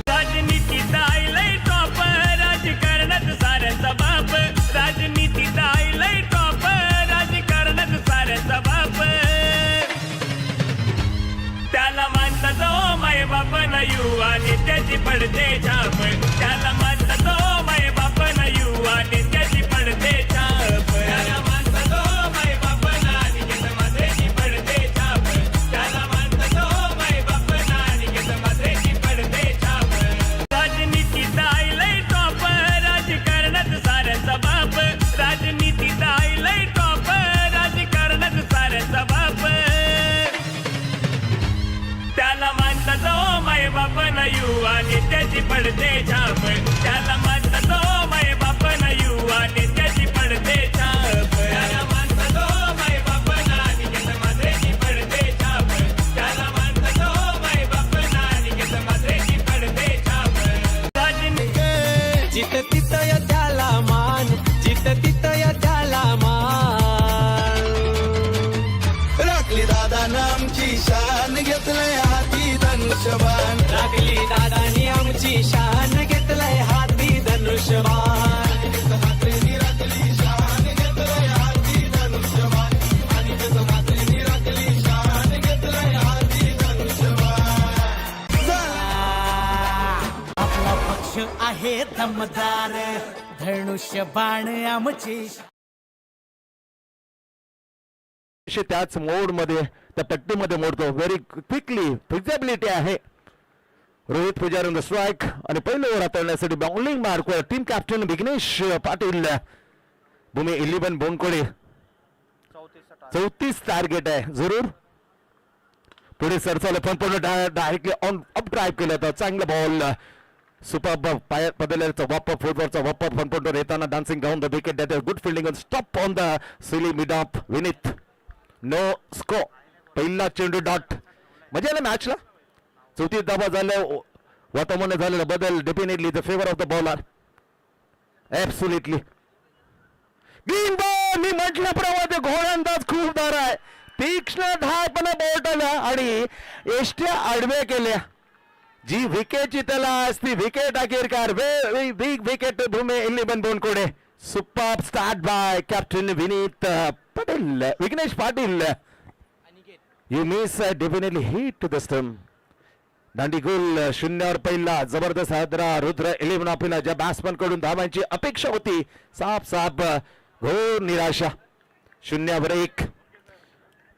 राजनीतीचा लय टॉप राजकारणात साऱ्याचा बाप. राजनीतीचा लय टॉप राजकारणात साऱ्याचा बाप. त्याला मानतात ओ माय बाप न युवा नेत्याची पडते छाप. त्याला मानतात ओ माय बाप न युवा नेत्याची पडते छाप. त्याला मानतात ओ माय बाप न अनिकेत म्हात्रेची पडते छाप. त्याला मानतात ओ माय बाप न अनिकेत म्हात्रेची पडते छाप. राजनीतीचा लय टॉप राजकारणात साऱ्याचा बाप. राजनीतीचा लय टॉप राजकारणात साऱ्याचा बाप. त्याला मानतात ओ माय बाप न युवा नेत्याची पडते छाप. त्याला मानतात ओ माय बाप न युवा नेत्याची पडते छाप. त्याला मानतात ओ माय बाप न अनिकेत म्हात्रेची पडते छाप. त्याला मानतात ओ माय बाप न अनिकेत म्हात्रेची पडते छाप. राजनीती जित तिथय त्याला मान जित तिथय त्याला मान राखली दादानं आमची शान घेतलंय हाती धनुष्यबाण राखली दादानी आमची शान घेतलंय हाती धनुष्यबाण. आपला पक्ष आहे दमदार धनुष्य बाण आमची त्याच मोड मध्ये त्या पट्टीमध्ये मोडतो. व्हेरी क्विकली फिक्झिबिलिटी आहे. रोहित पुजारी द स्ट्राईक आणि पहिलं ओव्हर हाताळण्यासाठी बॉलिंग मार्कवर team captain Vighnesh Patil. Bhumi 11 Bonkode 34 target आहे. जरूर पुढे सरसावलं पण पूर्ण डायरेक्टली ऑन अप ड्राईव्ह केलं होतं. चांगलं बॉल सुपर पायात बदलल्याचा वापर फुटबॉलचा वापर फनपोटवर येताना dancing down the wicket. That is good fielding stop on the silly mid off Vineet. No score. पहिला चेंडू डॉट. मजा आला मॅचला. 34 धावा झाल्या. वातावरण झालेला बदल definitely the favour of the bowler. Absolutely green ball. मी म्हटल्याप्रमाणे घोडंदाज खूप दार आहे. तीक्ष्ण धावपणा बोटाला आणि एष्ट्या आडव्या केल्या. जी विकेटची त्याला असती विकेट अखेरकार. Very big wicket Bhumi 11 Bonkode. Super start by captain Vineet Patil Vighnesh Patil. You miss definitely hit to the stump. दांडीगुल 0 पहिला जबरदस्त हादरा. रुद्र 11 आपल्याला ज्या बॅट्समन कडून धावांची अपेक्षा होती साफ घोर निराशा. 0-1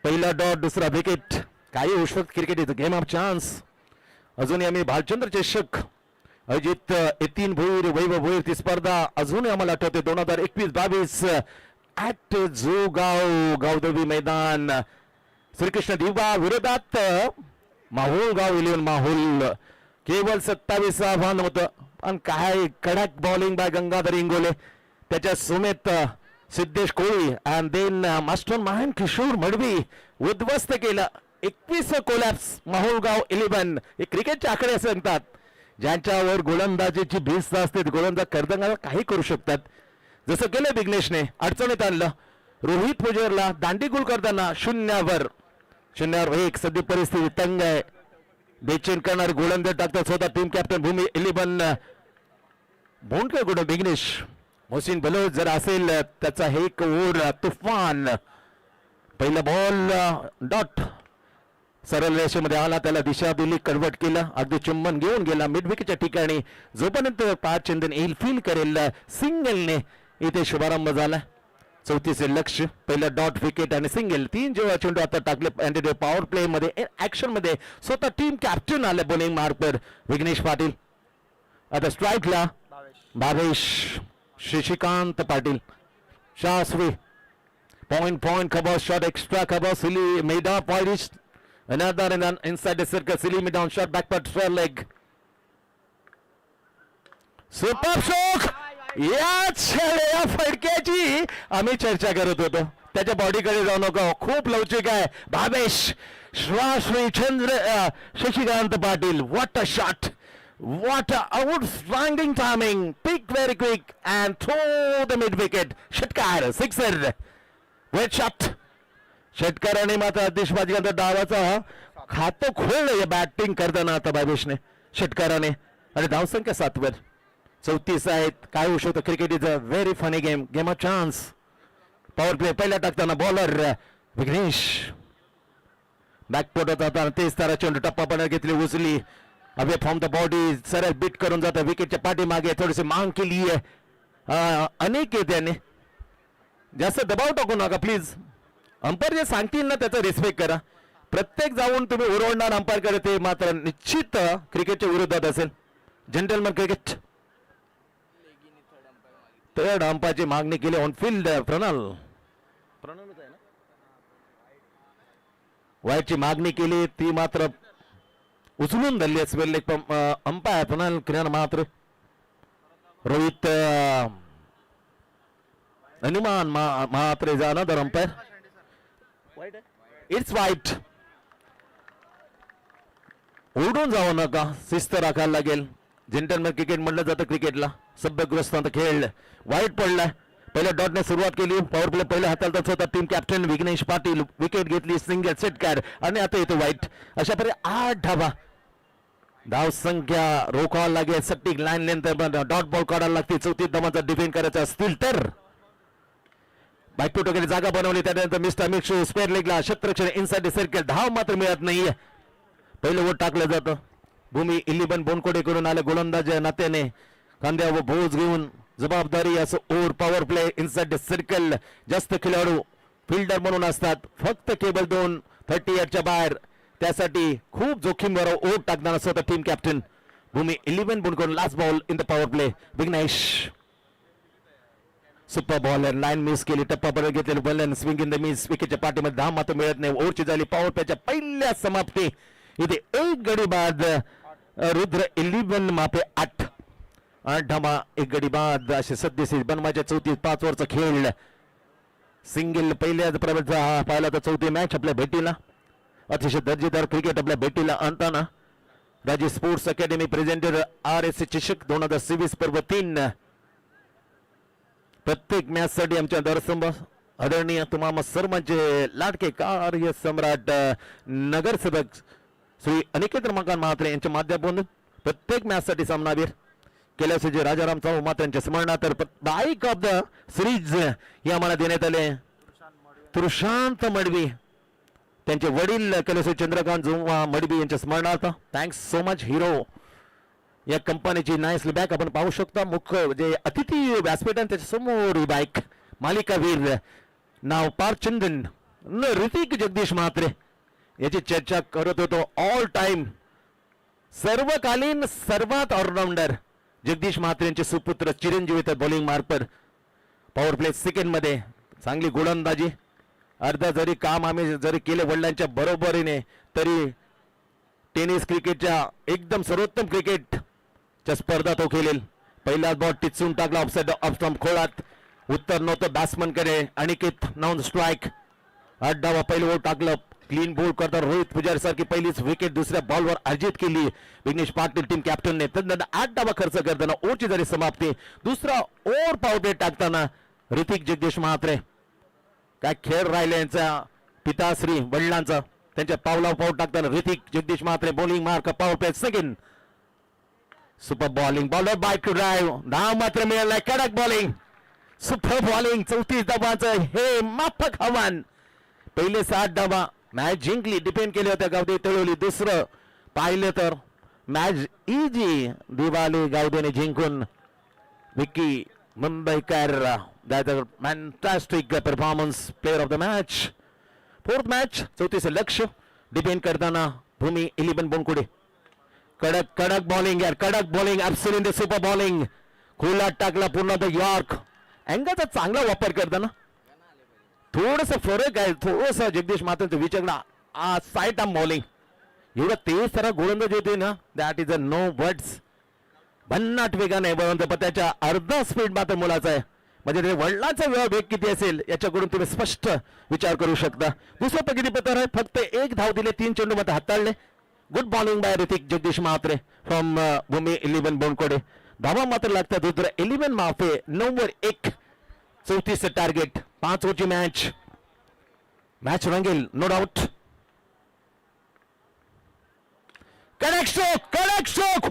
पहिला डॉट दुसरा विकेट. काही होऊ शकत cricket is game of chance. अजूनही आम्ही भालचंद्र चषक अजित यतीन भोईर वैभव भोईर ती स्पर्धा अजूनही आम्हाला आठवते 2021-22 ऍट जोगाव गावदेवी मैदान. श्रीकृष्ण दिवा विरोधात माहोल गाव 11 माहोल. केवळ 27 आव्हान होतं पण काय कडक बॉलिंग बाय गंगाधर इंगोले. त्याच्या सुमेत Siddhesh Koli and then mastermind Kishor Madvi उद्ध्वस्त केलं. 21 कोलॅप्स माहोलगाव 11. हे क्रिकेटचे आकडे असे सांगतात ज्यांच्यावर गोलंदाजीची भिस्त असते. गोलंदाज कर्दंगाला काही करू शकतात. जसं केलं विघ्नेशने अडचणीत आणलं. रोहित पुजारला दांडीगुल करताना 0-1 सध्या परिस्थिती तंग आहे. बेचैन करणारे गोलंदाज टाकतात स्वतः team captain Bhumi 11 बोनकर good Vighnesh. Mohsin Baloch जर असेल त्याचा हे एक ओव्हर तुफान. पहिला बॉल डॉट सरळ रेषेमध्ये आला. त्याला दिशा दिली. कन्वर्ट केलं. अगदी चुंबन घेऊन गेला मिड विकेटच्या ठिकाणी. जोपर्यंत 5 चेंडून येईल फील करेल सिंगलने इथे शुभारंभ झाला. 34 लक्ष. पहिला डॉट विकेट आणि सिंगल. 3 जेव्हा चेंडू आता टाकले पॉवर प्ले मध्ये ऍक्शन मध्ये स्वतः टीम कॅप्टन आले बॉलिंग मार्कवर विघ्नेश पाटील. आता स्ट्राईकला Bhavesh Shashikant Patil. Shastri point cover shot extra cover silly made up Irish. Another and then inside the circle silly mid down shot back but fair leg. Super shock. या फडक्याची आम्ही चर्चा करत होतो. त्याच्या बॉडीकडे जाऊ नका. खूप लवचिक आहे Bhavesh. Shrichandra Shashikant Patil. What a shot. What a outstanding timing. Pick very quick and throw the mid wicket. षटकार 6er. Wet shot. षटकाराने मात्र आतिषबाजी डावाचा खातं खोललं बॅटिंग करताना आता भावेशने षटकाराने. आणि धावसंख्या 7 वर 34 आहेत. काय होऊ शकतं. Cricket is a very funny game. Game of chance. Power play पहिला टाकताना बॉलर विघ्नेश बॅकपोट होता. तेच तारा चेंडू टप्पा पण घेतली उचली. अवे फ्रॉम द बॉडी सरळ बीट करून जातं विकेटच्या पाठीमागे. थोडीशी मांग केली आहे अनेक त्याने. जास्त दबाव टाकू नका प्लीज. अंपायर जे सांगतील ना त्याचा रिस्पेक्ट करा. प्रत्येक जाऊन तुम्ही ओरडणार अंपायर कडे ते मात्र निश्चित क्रिकेटच्या विरोधात असेल. Gentleman cricket. थर्ड अंपायरची मागणी केली ऑन फील्ड. प्रणल वाईटची मागणी केली ती मात्र उचलून धरली असेल अंपायर प्रणल किरण मात्र. रोहित अनुमान मात्र इज अनदर अंपायर. इट्स वाईट. उडून जाऊ नका. शिस्त राखायला लागेल. जेंटलमॅन क्रिकेट म्हटलं जातं क्रिकेटला. सभ्यग्रस्त खेळ. वाईट पडलाय. पहिल्या डॉटने सुरुवात केली. पॉवर प्ले पहिल्या हाताळतात स्वतः team captain Vighnesh Patil. Wicket घेतली सिंगल षटकार आणि आता येतो वाईट. अशा प्रकारे 8 धावा. धाव संख्या रोखायला लागेल. सट्टिक लाईन लेंथ डॉट बॉल काढायला लागते. 34 धावांचा डिफेंड करायचा असतील तर. बॅकफूट वगैरे जागा बनवली. त्यानंतर मिस्टर मिक्सू स्पेअर लेगला क्षेत्ररक्षण इनसाइड सर्कल. धाव मात्र मिळत नाहीये. पहिलं ओव्हर टाकलं जातं. भूमी 11 बोनकोडे करून आले गोलंदाज नात्याने. खांद्यावर बोज घेऊन जबाबदारी असं over power play inside circle. जास्त खेळाडू फिल्डर म्हणून असतात, फक्त केबल 238च्या बाहेर. त्यासाठी खूप जोखीमवर ओढ टाकणार असं team captain Bhumi 11 Bundkod. Last ball in the power play. Vighnesh super bowler, line miss केली, टप्पा परत घेतलेलं bowler swing in the miss. विकेटच्या पाठीमध्ये 10 मात्र मिळत नाही. ओव्हरची झाली पॉवर प्लेच्या पहिल्या समाप्ती. इथे एक गडी बाद. रुद्र 11 मापे 8 धावा, एक गडी बाद. असे सद्यस्थिती बनवायच्या 34 ओव्हरचा खेळ. सिंगल पहिल्या प्रवेशचा पाहिला तर चौथी मॅच आपल्या भेटीला. अतिशय दर्जेदार क्रिकेट आपल्या भेटीला आणताना राजे स्पोर्ट्स अकॅडमी प्रेझेंटर RSC चषक 2023 पर्व 3. प्रत्येक मॅच साठी आमच्या दरसंभ आदरणीय तुम्हाला सर्वांचे लाडके कार्य सम्राट नगरसेवक श्री अनिकेत रमाकांत म्हात्रे यांच्या माध्यमातून प्रत्येक मॅच साठी सामनावीर कैलासजी राजाराम चव्हाण मात्यांच्या स्मरणार्थ बाईक ऑफ द सिरीज हे आम्हाला देण्यात आले. तुषांत मडवी त्यांचे वडील कैलासजी चंद्रकांत जोमा मडवी यांच्या स्मरणार्थ. थँक्स सो मच हिरो या कंपनीची नाईसली बॅक आपण पाहू शकता. मुख्य जे अतिथी व्यासपीठ त्याच्या समोर ही बाईक. मालिकावीर नाव पारचंदन ऋतिक जगदीश म्हात्रे याची चर्चा करत होतो. ऑल टाइम सर्वकालीन सर्वात ऑलराऊंडर जगदीश म्हात्रे यांचे सुपुत्र चिरंजीव येतात बॉलिंग मार्फत. पॉवर प्ले सेकंड मध्ये चांगली गोलंदाजी. अर्धा जरी काम आम्ही जरी केले वडिलांच्या बरोबरीने तरी टेनिस क्रिकेटच्या एकदम सर्वोत्तम क्रिकेटच्या स्पर्धा तो खेळेल. पहिला बॉल टिचून टाकला ऑफसाइड ऑफ स्टंप खोळात. उत्तर नव्हतं बॅट्समन कडे. Aniket non strike. 8 धावा पहिलं ओव्हर टाकलं. क्लीन बोल्ड करता रोहित पुजारी सारखी पहिलीच विकेट दुसऱ्या बॉलवर अर्जित केली विघ्नेश पाटील टीम कॅप्टनने. त्यानंतर 8 धावा खर्च करताना ओव्हरची झाली समाप्ती. दुसरा ओव्हर पावडे टाकताना ऋतिक जगदीश म्हात्रे. काय खेळ राहिले यांचा पिताश्री वडिलांचा. त्यांच्या पावला पाऊल टाकताना Hrithik Jagdish Mhatre bowling mark power play second. Super bowling bowler by two drive. 10 मात्र मिळालाय. कडक बॉलिंग सुपर बॉलिंग. 34 धावांचं हे माफक आव्हान. पहिले 7 धावा मॅच जिंकली डिपेंड केले होते गावदे तळवली. दुसरं पाहिलं तर मॅच इजी दिवाली गावदेने जिंकून Vicky Mumbaikar fantastic performance player of the match. Fourth match 34 लक्ष डिपेंड करताना भूमी 11 बुंडकोडे. कडक कडक बॉलिंग यार कडक बॉलिंग. Absolutely super bowling. खोलात टाकला पूर्ण द यॉर्क. अँगलचा चांगला वापर करताना थोडस फरक आहे. थोडस जगदीश म्हात्रेंचं विचारला साईड आर्म बॉलिंग. एवढं तेज सारा गोलंदाज येते ना that is a no words. भन्नाट वेगाने बळवंत पण त्याच्या अर्धा स्पीड मात्र मुलाचा आहे. म्हणजे ते वडिलांचा वेग किती असेल याच्याकडून तुम्ही स्पष्ट विचार करू शकता. दुसरं प्रगतीपत्र आहे. फक्त 1 धाव दिले 3 चेंडू मात्र हाताळले. Good bowling by Hrithik Jagdish Mhatre from Bhumi 11 Bundkode. धावा मात्र लागतात. रुद्र 11 माफे 9 34 टार्गेट. 5 ओव्हरची मॅच रंगेल नो डाऊट. कडक stroke.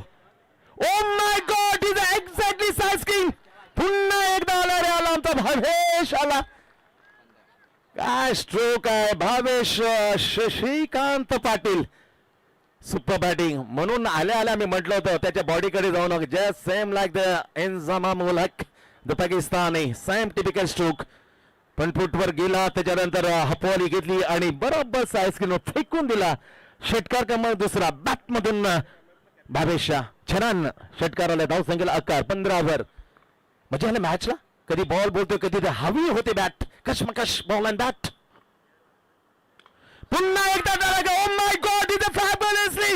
Oh my god is exactly size king. पुन्हा एकदा आला रे आला आमचा भावेश आला. काय स्ट्रोक आहे भावेश. शशिकांत पाटील सुपर बॅटिंग म्हणून आल्या मी म्हटलं होतं त्याच्या बॉडीकडे जाऊ नका. Just same like the Inzamam ul Haq the Pakistani. Same typical stroke. पण फुटवर गेला त्याच्यानंतर हपवाली घेतली आणि बरोबर साइज स्क्रीन फेकून दिला. षटकार क्रमांक दुसरा बॅट मधून भावेश. छान षटकाराला धाव संख्येला 11 15 ओव्हर. म्हणजे ह्याला मॅचला कधी बॉल बोलतोय कधी हवी होते बॅट. कशमकश बॉल अँड बॅट. पुन्हा एकदा ओ माय गॉड इज अ फॅब्युलसली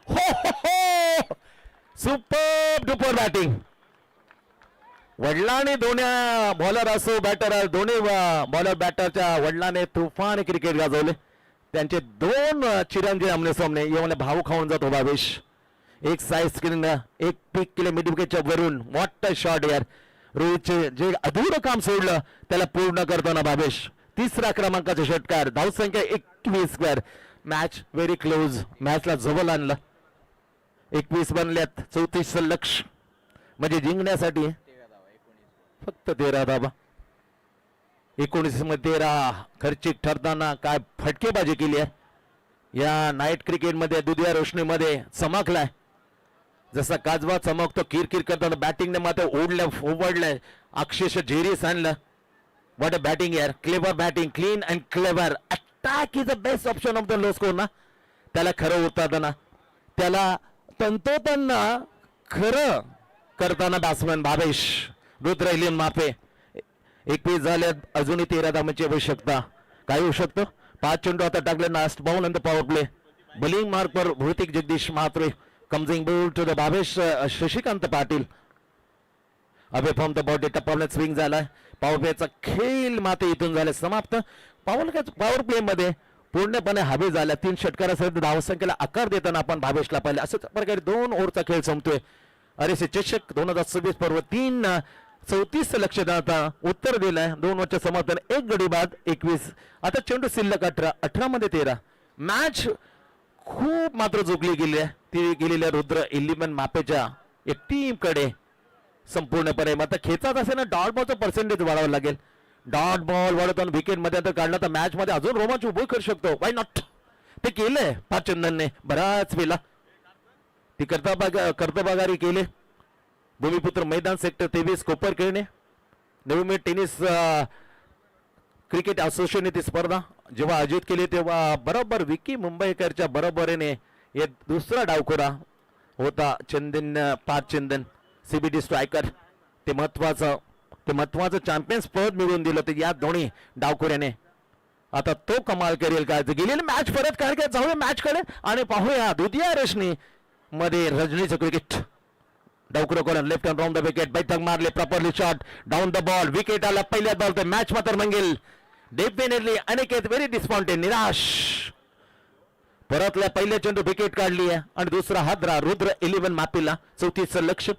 हो सुपर डुपर बॅटिंग. वडिलांनी दोन्ही बॉलर असो बॅटर दोन्ही बॉलर बॅटरच्या वडिलांनी तुफान क्रिकेट गाजवले. त्यांचे 2 चिरंजीव आमने सामने येऊन भाऊ खाऊन जातो भावेश. एक साइज स्क्रीन एक पिक केले मिड विकेटच्या वरून. व्हॉट अ शॉट यार. रोहितचे जे अधुरं काम सोडलं त्याला पूर्ण करताना भावेश. 3रा क्रमांकाचा षटकार. धावसंख्या 21 मॅच व्हेरी क्लोज. मॅचला जवळ आणलं. 21 बनल्यात. 34 लक्ष म्हणजे जिंकण्यासाठी फक्त 13 धावा. 19 मध्ये 13 खर्चिक ठरताना काय फटकेबाजी केली आहे. या नाईट क्रिकेटमध्ये दुधिया रोशनीमध्ये चमकलाय. जसा काजवा चमकतो किरकिर करताना बॅटिंगने मात्र ओढलंय. अक्षरशः झेरीस आणलं. What a batting here. Clever batting. Clean and clever. Attack is the best option of the low score ना. त्याला खरं उतरताना त्याला तंतोतंत खरं करताना बॅट्समॅन भावेश रुद्र इलियन माफे 21 झाले अजूनही 13 धावांची आवश्यकता. काय होऊ शकतं 5 चेंडू आता टाकले last ball on the power play. Bowling mark पर Bhautik Jagdish Mhatre comes in ball to the Bhavesh Shashikant Patil. Away from the body टप्पावण्यात स्विंग झालाय. पॉवर प्लेचा खेळ माते इथून झाले समाप्त. पॉवर प्ले मध्ये पूर्णपणे हवे झाल्या 3 षटकारासहित धावसंख्येला आकार देताना आपण भावेशला पाहिले. अशाच प्रकारे 2 ओव्हरचा खेळ संपतोय. अरे चषक 2026 पर्व 3-34 लक्ष आता उत्तर दिलंय. 2 ओव्हरचे समाप्त 1 गडी बाद 21. आता चेंडू शिल्लक 18 मध्ये 13. मॅच खूप मात्र झोकली गेली आहे ती गेलेल्या रुद्र इलिवन मापेच्या एक टीम कडे संपूर्णपणे. आता खेचात असेल ना डॉट बॉलचं पर्सेंटेज वाढवावं लागेल. डॉट बॉल वाढवताना विकेट मध्ये आता काढला तर मॅच मध्ये अजून रोमांच उभं करू शकतो. वाय नॉट ते केलंय पाचचंदनने बराच वेळा ती कर्तबगारी केली. भूमिपुत्र मैदान सेक्टर 23 कोपरखेळणे नवी टेनिस क्रिकेट असोसिएशन ती स्पर्धा जेव्हा आयोजित केली तेव्हा बरोबर विकी मुंबईकरच्या बरोबरीने हे दुसरा डावखोरा होता चंदन पाचचंदन सीबीडी स्ट्रायकर. ते महत्वाचं चॅम्पियन्स पद मिळवून दिलं ते या दोन्ही डावखोऱ्याने. आता तो कमाल करेल काय गेलेली मॅच परत काय काय जाऊया मॅच कडे आणि पाहूया द्वितीय रेषनी मध्ये रजनीचं क्रिकेट. डावखुरा करून left hand round the wicket बैठक मारले properly shot down the ball wicket आला पहिल्या बॉल तर मॅच मात्र मंगेल. डेफिनेटली अनिकेत व्हेरी डिसपॉइंटेड निराश. परतल्या पहिल्या चेंडू विकेट काढली आहे आणि दुसरा हादरा रुद्र इलिवन मापीला 34 लक्ष.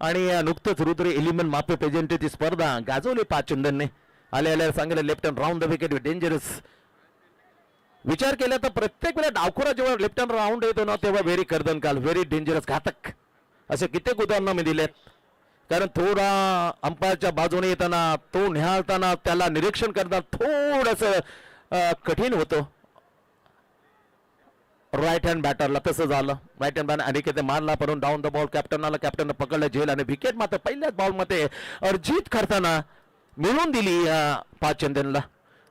आणि नुकतंच रुद्र इलिवन मापे प्रेझेंटेची स्पर्धा गाजवली पाचचंदनने. आल्या सांगितलं left hand round the wicket dangerous. विचार केला तर प्रत्येक वेळा डावखोरा जेव्हा लेफ्ट हँड राऊंड येतो ना तेव्हा व्हेरी कर्दनकाल व्हेरी डेंजरस घातक असे कित्येक उदाहरणं मी दिलेत. कारण थोडा अंपायरच्या बाजूने येताना तो निहाळताना त्याला निरीक्षण करताना थोडस कठीण होतं राईट हँड बॅटरला. तसं झालं राईट हँड बॅट अनिकेत मारला परंतु डाऊन द बॉल कॅप्टननं पकडलं झेल आणि विकेट मात्र पहिल्याच बॉल मध्ये अर्जित करताना मिळवून दिली पाचचंदनला.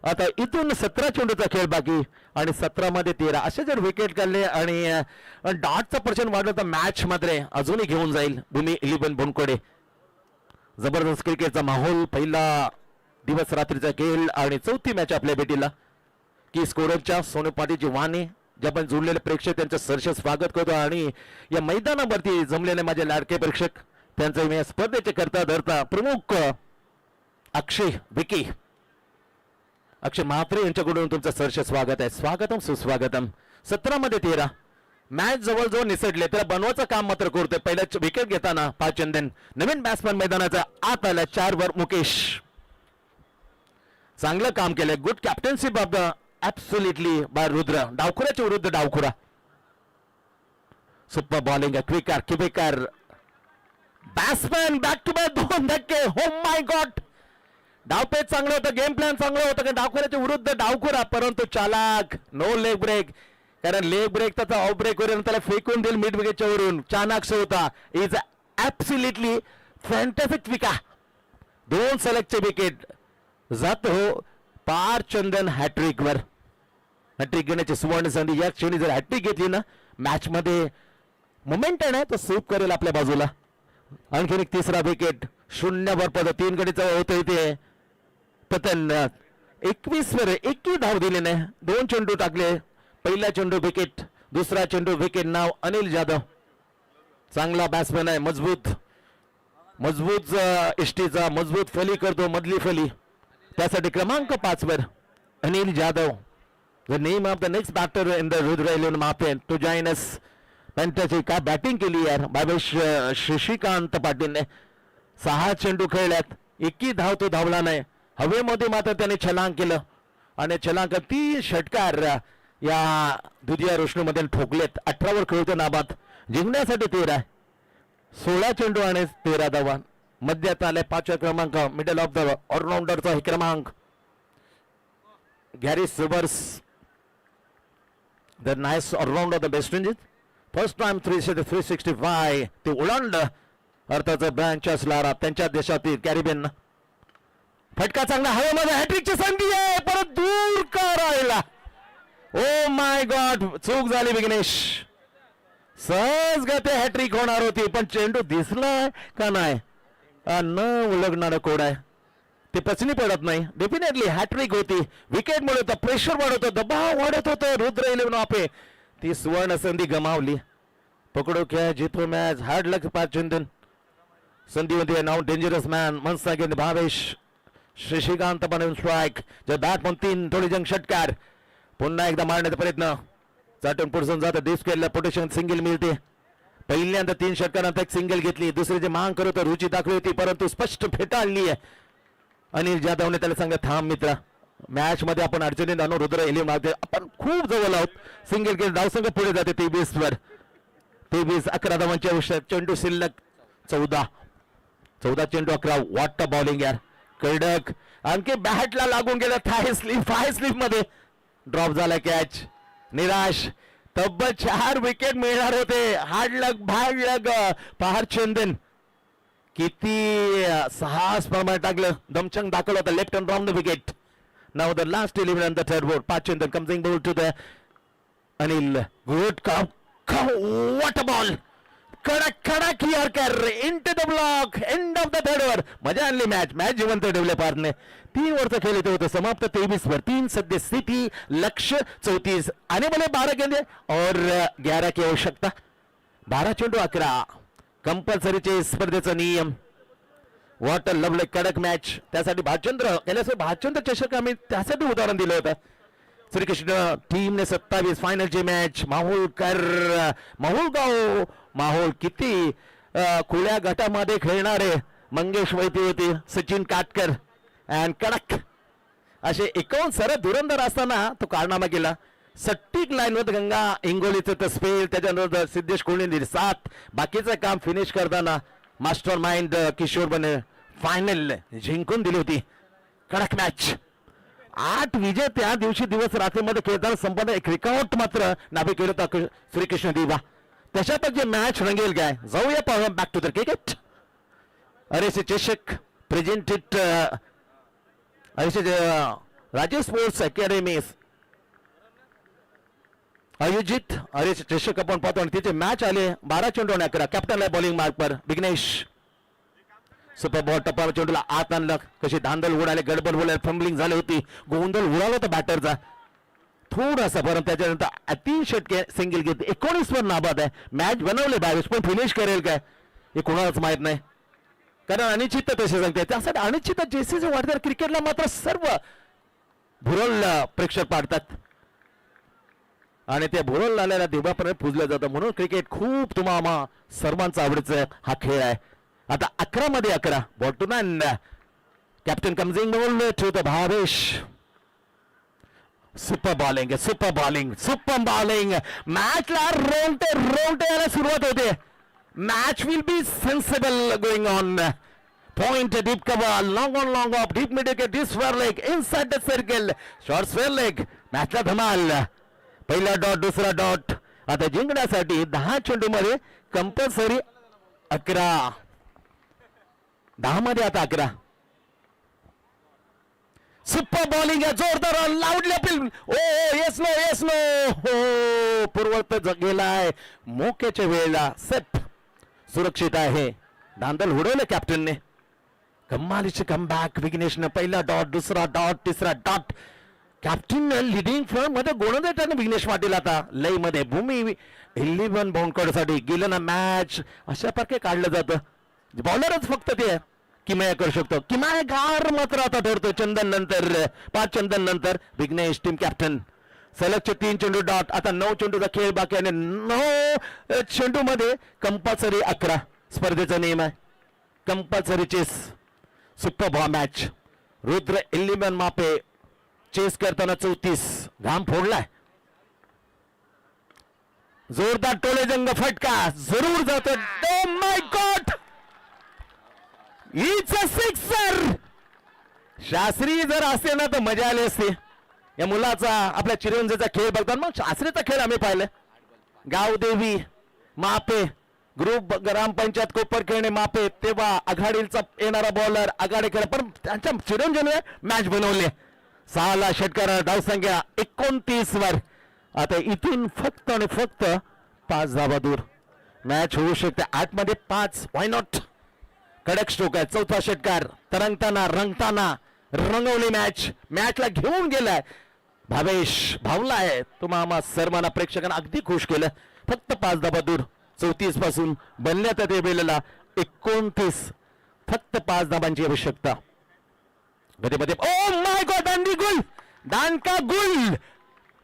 आता इथून 17 चेंडूचा खेळ बाकी आणि 17 मध्ये 13 असे जर विकेट काढले आणि डॉटचा पर्सेंट वाढलं तर मॅच मात्र अजूनही घेऊन जाईल भूमी इलिवन बोनकडे. जबरदस्त क्रिकेटचा माहोल पहिला दिवस रात्रीचा खेळ आणि चौथी मॅच आपल्या भेटीला की स्कोररच्या सोनू पाटीलची वाणी जे आपण जुळलेले प्रेक्षक त्यांचं सहर्ष स्वागत करतो. आणि या मैदानावरती जमलेले माझे लाडके प्रेक्षक त्यांचं मी स्पर्धेचे करता धरता प्रमुख अक्षय म्हात्रे यांच्याकडून तुमचं सहर्ष स्वागत आहे. स्वागतम सुस्वागतम. 17 मध्ये 13 मॅच जवळजवळ निसटले तर बनवायचं काम मात्र करतोय. पहिल्याच विकेट घेताना पाचचंदन नवीन बॅट्समॅन मैदानाचा आत आला 4 वर मुकेश. चांगलं काम केलंय. Good captainship of the absolutely by Rudra. डावखुऱ्याच्या विरुद्ध डावखुरा. Super bowling quicker batsman back to back 2 धक्के. हो माय गॉड. डावपेच चांगलं होतं गेम प्लॅन चांगलं होतं कारण डावखुऱ्याच्या विरुद्ध डावखुरा परंतु चालाक नो लेग ब्रेक. कारण लेग ब्रेक त्याचा ऑफ ब्रेक वरून त्याला फेकून देईल मिड विकेटच्या वरून. चाणाक्ष होता. इज ऍब्सोल्युटली फॅन्टॅस्टिक विका. 2 सलगचे विकेट जात हो पारचंदन हॅट्रिक वर. हॅट्रिक घेण्याची सुवर्ण संधी. या क्षणी जर हॅट्रिक घेतली ना मॅच मध्ये मोमेंटम आहे तो स्वीप करेल आपल्या बाजूला. आणखीन एक तिसरा विकेट 0 वर पद 3 गडीचा होत इथे पतन 21 वर 21 धाव दिले नाही. 2 चेंडू टाकले. पहिला चेंडू विकेट दुसरा चेंडू विकेट. नाव अनिल जाधव. चांगला बॅट्समॅन आहे. मजबूत इष्टीचा मजबूत फली करतो मधली फली. त्यासाठी क्रमांक 5 वर Anil Jadhav. The name of the next batter in the Rudra eleven Mafe to join us. Fantastic काय बॅटिंग केली यार भावेश शशिकांत पाटीलने. 6 चेंडू खेळल्यात 21 धाव तो धावला नाही. हवेमध्ये मात्र त्याने छलांग केलं आणि छलांग 3 षटकार या द्वितीय रोषणीमध्ये ठोकलेत. 18 वर खेळतो नाबाद. जिंकण्यासाठी 13 16 चेंडू आणि 13 धावा. मध्यात आले 5वा क्रमांक मिडल ऑफ द ऑलराऊंडरचा हे क्रमांक Garry Sobers the nice allrounder the best engine. First time 365 ते ओलांडलं अर्थाचं ब्रँचेस लारा त्यांच्या देशातील कॅरिबियन. फटका चांगला हवेमध्ये, हॅट्रिकची संधी आहे परत दूर का राहिला. ओ माय गॉड, चूक झाली विघ्नेश. सहज गते हॅट्रिक होणार होती पण चेंडू दिसलाय का नाही. न उलगणारं कोड आहे ते पचनी पडत नाही. डेफिनेटली हॅट्रिक होती. विकेट मिळत, प्रेशर वाढत होतं, दबाव वाढत होतं. रुद्र 11 आपे ती सुवर्ण संधी गमावली. पकडो क्या जितो मॅच. हार्ड लक पाचंदन. संधीमध्ये नाव डेंजरस मॅन मनसा गेंद भावेश. शशिकांत बनवून स्ट्राईक. जर बॅट पण 3 थोडी जंग षटकार. पुन्हा एकदा मारण्याचा प्रयत्न. चाटून पुढसून जातं. डिस्केला प्रोटेक्शन सिंगल मिळते. पहिल्यांदा 3 षटकानंतर एक सिंगल घेतली. दुसरीची मांग करत रुची दाखवली होती परंतु स्पष्ट फेटाळली आहे. अनिल जाधवने त्याला सांगितलं थांब मित्रा, मॅच मध्ये आपण अडचणीत आणू. रुद्र 11 आपण खूप जवळ आहोत. सिंगल घेत धावसंघ पुढे जाते 23 वर. 23 11 धावांच्या आयुष्यात. चेंडू शिल्लक 14 चेंडू 11. वॉट बॉलिंग यार, कडक. आणखी बॅटला लागून गेलं. थाय स्लिप मध्ये ड्रॉप झाला कॅच. निराश. तब्बल 4 विकेट मिळणार होते. हार्ड लक पहार चंदन किती साहस प्रमाणे टाकलं. दमचंग दाखवलं होतं. Left and from the wicket. नाव the last 11 on the third board. पाच Chandan comes in ball to the Anil. Good what ball. कडक yorker into the block. End of the third over. मजा आणली. मॅच जिवंत ठेवले पारने. 3 ओव्हरचा खेळ इथे होतं. समाप्त 23 वर. 3 सध्या स्थिती. लक्ष्य 34. आने वाले 12 गेंदे और 11 की आवश्यकता. 12 चेंडू 11. कंपल्सरीचे स्पर्धेचा नियम. वॉट अ लवली कडक मॅच. त्यासाठी भाचंद्र चषक आम्ही त्यासाठी उदाहरण दिलं होतं. श्रीकृष्ण टीमने 27 फायनलची मॅच. माहोल किती खुल्या गटामध्ये खेळणारे मंगेश वैद्य होते. सचिन काटकर अँड कडक असे 51 सरळ धुरंधर असताना तो कारनामा केला. सट्टीक लाईनवर गंगा इंगोलीचं तस्पेल. त्याच्यानंतर सिद्धेश कोळींनी 7. बाकीचं काम फिनिश करताना मास्टर माइंड किशोर बने फायनल जिंकून दिली होती. कडक मॅच. 8 विजय त्या दिवशी दिवस रात्रीमध्ये खेळताना संपन्न. एक रेकॉर्ड मात्र नावे केलं होतं श्रीकृष्ण दिवा. त्याच्यातच जे मॅच रंगेल काय. जाऊया पाहूया बॅक टू द क्रिकेट. अरेसे चषक प्रेझेंटेड राजीव स्पोर्ट्स अकॅडमी आयोजित अरेसे चषक आपण पाहतो आणि तिथे मॅच आले. 12 चेंडू 11. कॅप्टनला बॉलिंग मार्क पर विघ्नेश. सुपर बॉल टप्पा चेंडूला आत आणलं. कशी धांदल उडाले, गडबड उडाले, फंबलिंग झाली होती. गोंधळ उडाला होता बॅटरचा थोडासा. परंतु त्याच्यानंतर 3 षटके सिंगल घेतली. 19 वर नाबाद आहे. मॅच बनवले 22 पण फिनिश करेल काय हे कोणालाच माहित नाही. कारण अनिश्चित तसे सांगते. त्यासाठी अनिश्चित जेसीचे वाढत्या क्रिकेटला मात्र सर्व भुरळ प्रेक्षक पाडतात आणि त्या भुरळ आलेल्या देवापर्यंत पुजलं जातं. म्हणून क्रिकेट खूप तुम्हाला सर्वांचा आवडीचा हा खेळ आहे. आता 11 मध्ये 11. Ball to man. Captain comes in ball to the Bhavesh. Super bowling. मॅचला रोवटे यायला सुरुवात होते. Match will be sensible going on. Point deep cover. Long off deep mid deep square leg inside the circle. Short square leg. मॅचला धमाल. पहिला dot, दुसरा dot. आता जिंकण्यासाठी 10 चेंडू मध्ये कंपल्सरी 11. 10 मध्ये आता 11. सुपर बॉलिंग आहे. जोरदार लाऊडली अपील. ओ येस नो हो पूर्वत गेलाय. मोक्याच्या वेळेला सेफ सुरक्षित आहे. धांदल उडवलं कॅप्टनने. कमालीचे कमबॅक विघ्नेशनं. पहिला डॉट, दुसरा डॉट, तिसरा डॉट. कॅप्टन लिडिंग फॉर्म मध्ये गोलंदाज विघ्नेश पाटील आता लय मध्ये. भूमी 11 बाउंड साठी गेलं ना मॅच. अशा प्रकारे काढलं जातं. बॉलरच फक्त ते किमया करू शकतो. किमयागार मात्र आता ठरतो. 5 चंदन नंतर विघ्नेश टीम कॅप्टन. सलगचे 3 चेंडू डॉट. आता 9 चेंडूचा खेळ बाकी आणि 9 चेंडू मध्ये कंपल्सरी 11 स्पर्धेचा नियम आहे. Compulsory chess. Super ball match. Rudra 11 मापे चेस करताना 34. घाम फोडलाय. जोरदार टोलेजंग फटका जरूर जातो. ओ my God, it's a sixer. Shastri जर असते ना तर मजा आली असती. या मुलाचा आपल्या चिरंजीचा खेळ बघतात. मग शास्त्रीचा खेळ आम्ही पाहिलं. गावदेवी मापे ग्रुप ग्रामपंचायत कोपर खेळणे मापे तेव्हा आघाडीचा येणारा बॉलर आघाडी खेळ पण त्यांच्या चिरंजीवने मॅच बनवले 6 षटकार धावसंख्या 29 वर आता इथून फक्त आणि फक्त 5 धावा दूर मॅच होऊ शकते 8 मध्ये 5 व्हाय नॉट कडक स्ट्रोक आहे 4था षटकार तरंगताना रंगताना रंगवली मॅचला घेऊन गेलाय भावेश भावलाय तुम्हाला सर्वांना प्रेक्षकांना अगदी खुश केलं फक्त 5 धावा दूर 34 पासून बनण्यात ते वेळेला 29 फक्त 5 धाबांची आवश्यकता मध्ये ओ माय गॉड दांडका गुल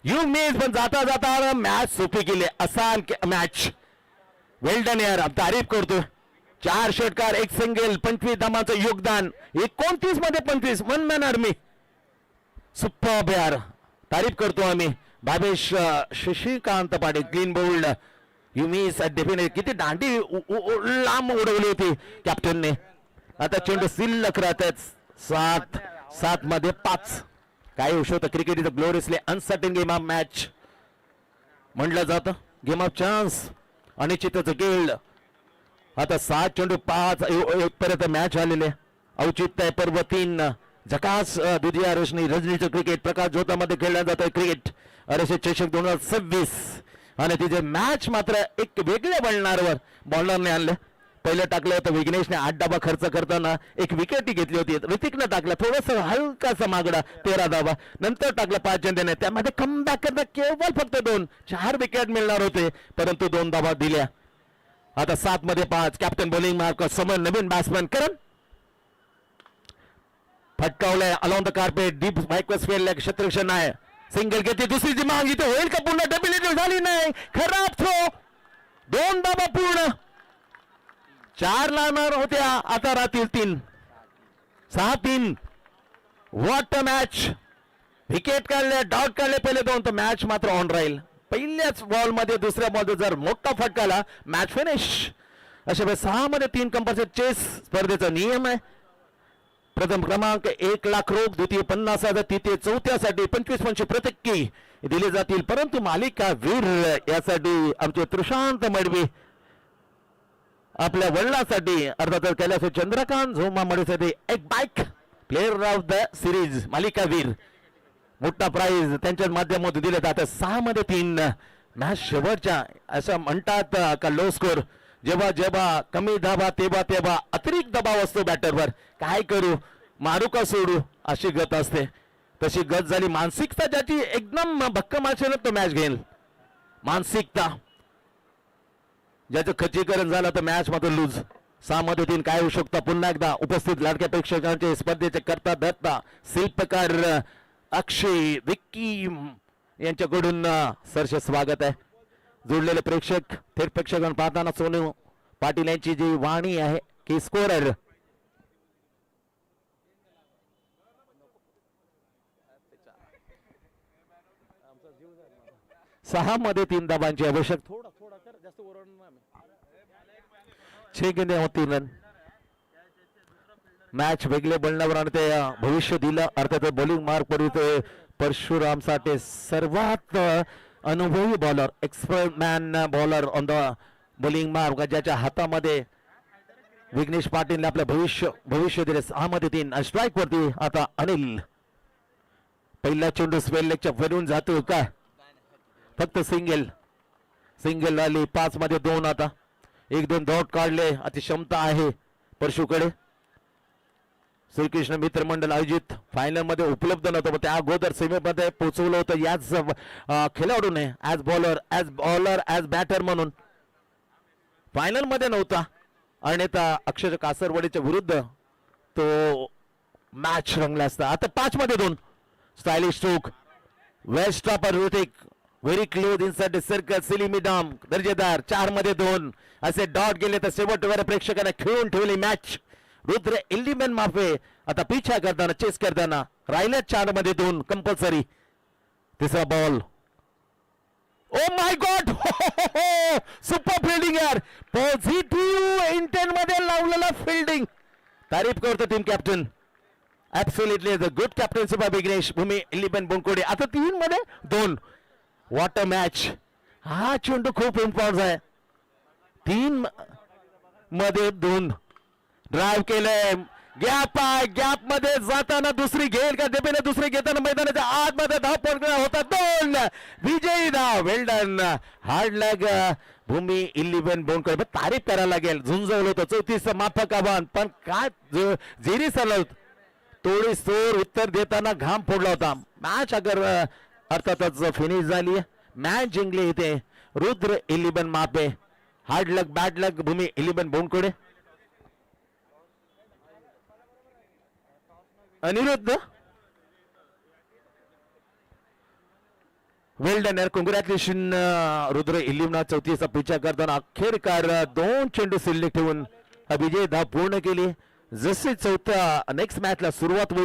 यू मिस पण जाता जाता मॅच सोपी केली आसान मॅच वेल डन यार तारीफ करतो 4 षटकार 1 सिंगल 25 धाबांचं योगदान 29 मध्ये 25 वन मॅन आर्मी सुपर यार तारीफ करतो आम्ही Bhavesh Shashikant Patil clean bowled you miss definite किती दांडी लांब उडवली होती कॅप्टनने आता चेंडू शिल्लक राहतात 7 मध्ये 5 काय होऊ शकतं cricket is a gloriously uncertain game of match म्हटलं जातं गेम ऑफ चान्स अनिश्चितच खेळ आता 7 चेंडू 5 पर्यंत मॅच आलेले औचित्य पर्व 3 झकास दुधिया रोशनी रजनीचं क्रिकेट प्रकाश जोतामध्ये खेळलं जातं क्रिकेट अरेशे चषक 2026 आणि तिचे मॅच मात्र एक वेगळ्या बळणारवर बॉलरने आणले पहिलं टाकलं होतं विघ्नेशने 8 धाबा खर्च करताना एक विकेट घेतली होती ऋतिकनं टाकलं थोडस हलकासा मागडा 13 धाबा नंतर टाकलं 5 चंदेने त्यामध्ये कमबॅक करता केवळ फक्त 4 विकेट मिळणार होते परंतु 2 धाबा दिल्या आता 7 मध्ये 5 कॅप्टन बॉलिंग मार्क समोर नवीन बॅट्समॅन करण फटकावलंय along the carpet deep because field क्षेत्ररक्षण आहे सिंगल घेते दुसरीची माग इथे होईल का पुन्हा डबिलिटी झाली नाही खराब थ्रो 2 धाबा पूर्ण 4 लागणार होत्या आता राहतील 3 6-3 व्हॉट अ मॅच विकेट काढले डॉट काढले पहिले 2 तर मॅच मात्र ऑन राहील पहिल्याच बॉल मध्ये दुसऱ्या बॉल जर मोठा फटकाला मॅच फिनिश अशा वेळेस 6 मध्ये 3 कंपल्सरी चेस स्पर्धेचा नियम आहे प्रथम क्रमांक 1 लाख रोख द्वितीय 50,000 तृतीय चौथ्यासाठी 25 प्रत्येकी दिले जातील परंतु मालिका वीर यासाठी आमचे प्रशांत मडवी आपल्या वडिलांसाठी अर्थातच कैलास चंद्रकांत झोमा मडवीसाठी एक bike player of the series मालिका वीर मोठा प्राइज त्यांच्या माध्यमातून दिले जातात 6 मध्ये 3 मॅच शेवटच्या असं म्हणतात का लो स्कोर जेव्हा कमी धाबा तेव्हा अतिरिक्त दबाव असतो बॅटरवर काय करू मारू का सोडू अशी गत असते तशी गत झाली मानसिकता ज्याची एकदम भक्कम असेल तो मॅच घेईल मानसिकता ज्याचं खच्चीकरण झालं तर मॅच मात्र लूज 6 मध्ये 3 काय होऊ शकतं पुन्हा एकदा उपस्थित लाडक्या प्रेक्षकांचे स्पर्धेचे करता धरता शिल्पकार अक्षय विक्की यांच्याकडून सरसे स्वागत आहे जोडलेले प्रेक्षक थेट प्रेक्षकांना पाहताना सोनू पाटील यांची जी वाणी आहे की स्कोरर सहा मध्ये 3 धाबांची आवश्यक थोडा कर जास्त गेंदे होती रन मॅच वेगळे बोलण्यावर आणि ते भविष्य दिलं अर्थात बॉलिंग मार्क परिते परशुराम साठे सर्वात अनुभवी bowler expert man bowler on the bowling mark ज्याच्या हातामध्ये विघ्नेश पाटील आपलं भविष्य दिले 6 मध्ये 3 स्ट्राईक वरती आता अनिल पहिला चेंडू स्पेल लेगच्या वरून जातो का फक्त सिंगल आली 5 मध्ये 2 आता 1-2 डॉट काढले अति क्षमता आहे परशुकडे श्रीकृष्ण मित्र मंडळ आयोजित फायनल मध्ये उपलब्ध नव्हतं त्या अगोदर सेमीमध्ये पोहोचवलं होतं याच खेळाडूने ऍज बॉलर ऍज बॅटर म्हणून फायनल मध्ये नव्हता आणि त्या अक्षर कासरवाडीच्या विरुद्ध तो मॅच रंगला असता आता 5 मध्ये 2 stylish stroke waist topper Hrithik very close inside circle silly mid on दर्जेदार 4 मध्ये 2 असे डॉट गेले तर शेवटवर प्रेक्षकांना खेळून ठेवली मॅच रुद्र इल्लिमन माफे आता पिछा करताना चेस करताना राहिले 4 मध्ये 2 कंपल्सरी तिसरा ball oh my god super fielding यार पॉझिटिव्ह इंटेंट मध्ये लावलेला फिल्डिंग तारीफ करतो team captain absolutely the good captainship of Vighnesh Bhumi eleven Bonkode आता 3 मध्ये 2 व्हॉट अ मॅच हा चेंडू खूप इम्पॉर्टंट आहे 3 मध्ये 2 ड्राईव्ह केलंय. गॅप आहे, गॅप मध्ये जाताना दुसरी घेईल का डेबेने दुसरी घेताना मैदानाच्या आतमध्ये धाव पडणार होता. 2 विजयी धाव. वेल डन. हार्ड लॅग भूमी 11 बोनकडे तारीफ करायला लागेल. झुंजवलं होतं 34 माफक आव्हान, पण काय जिरी सरळ तोडी सोर उत्तर देताना घाम फोडला होता. मॅच अगर अर्थातच फिनिश झाली. मॅच जिंकली इथे रुद्र 11 मापे. हार्ड लक बॅड लक भूमी 11 बोनकडे. अनिरुद्ध वेल डन यार. कॉंग्रॅच्युलेशन रुद्र 11 34 पिचा करताना अखेरकार 2 चेंडू शिल्लक ठेवून हा विजय धाव पूर्ण केली. जसे चौथा नेक्स्ट मॅचला सुरुवात होईल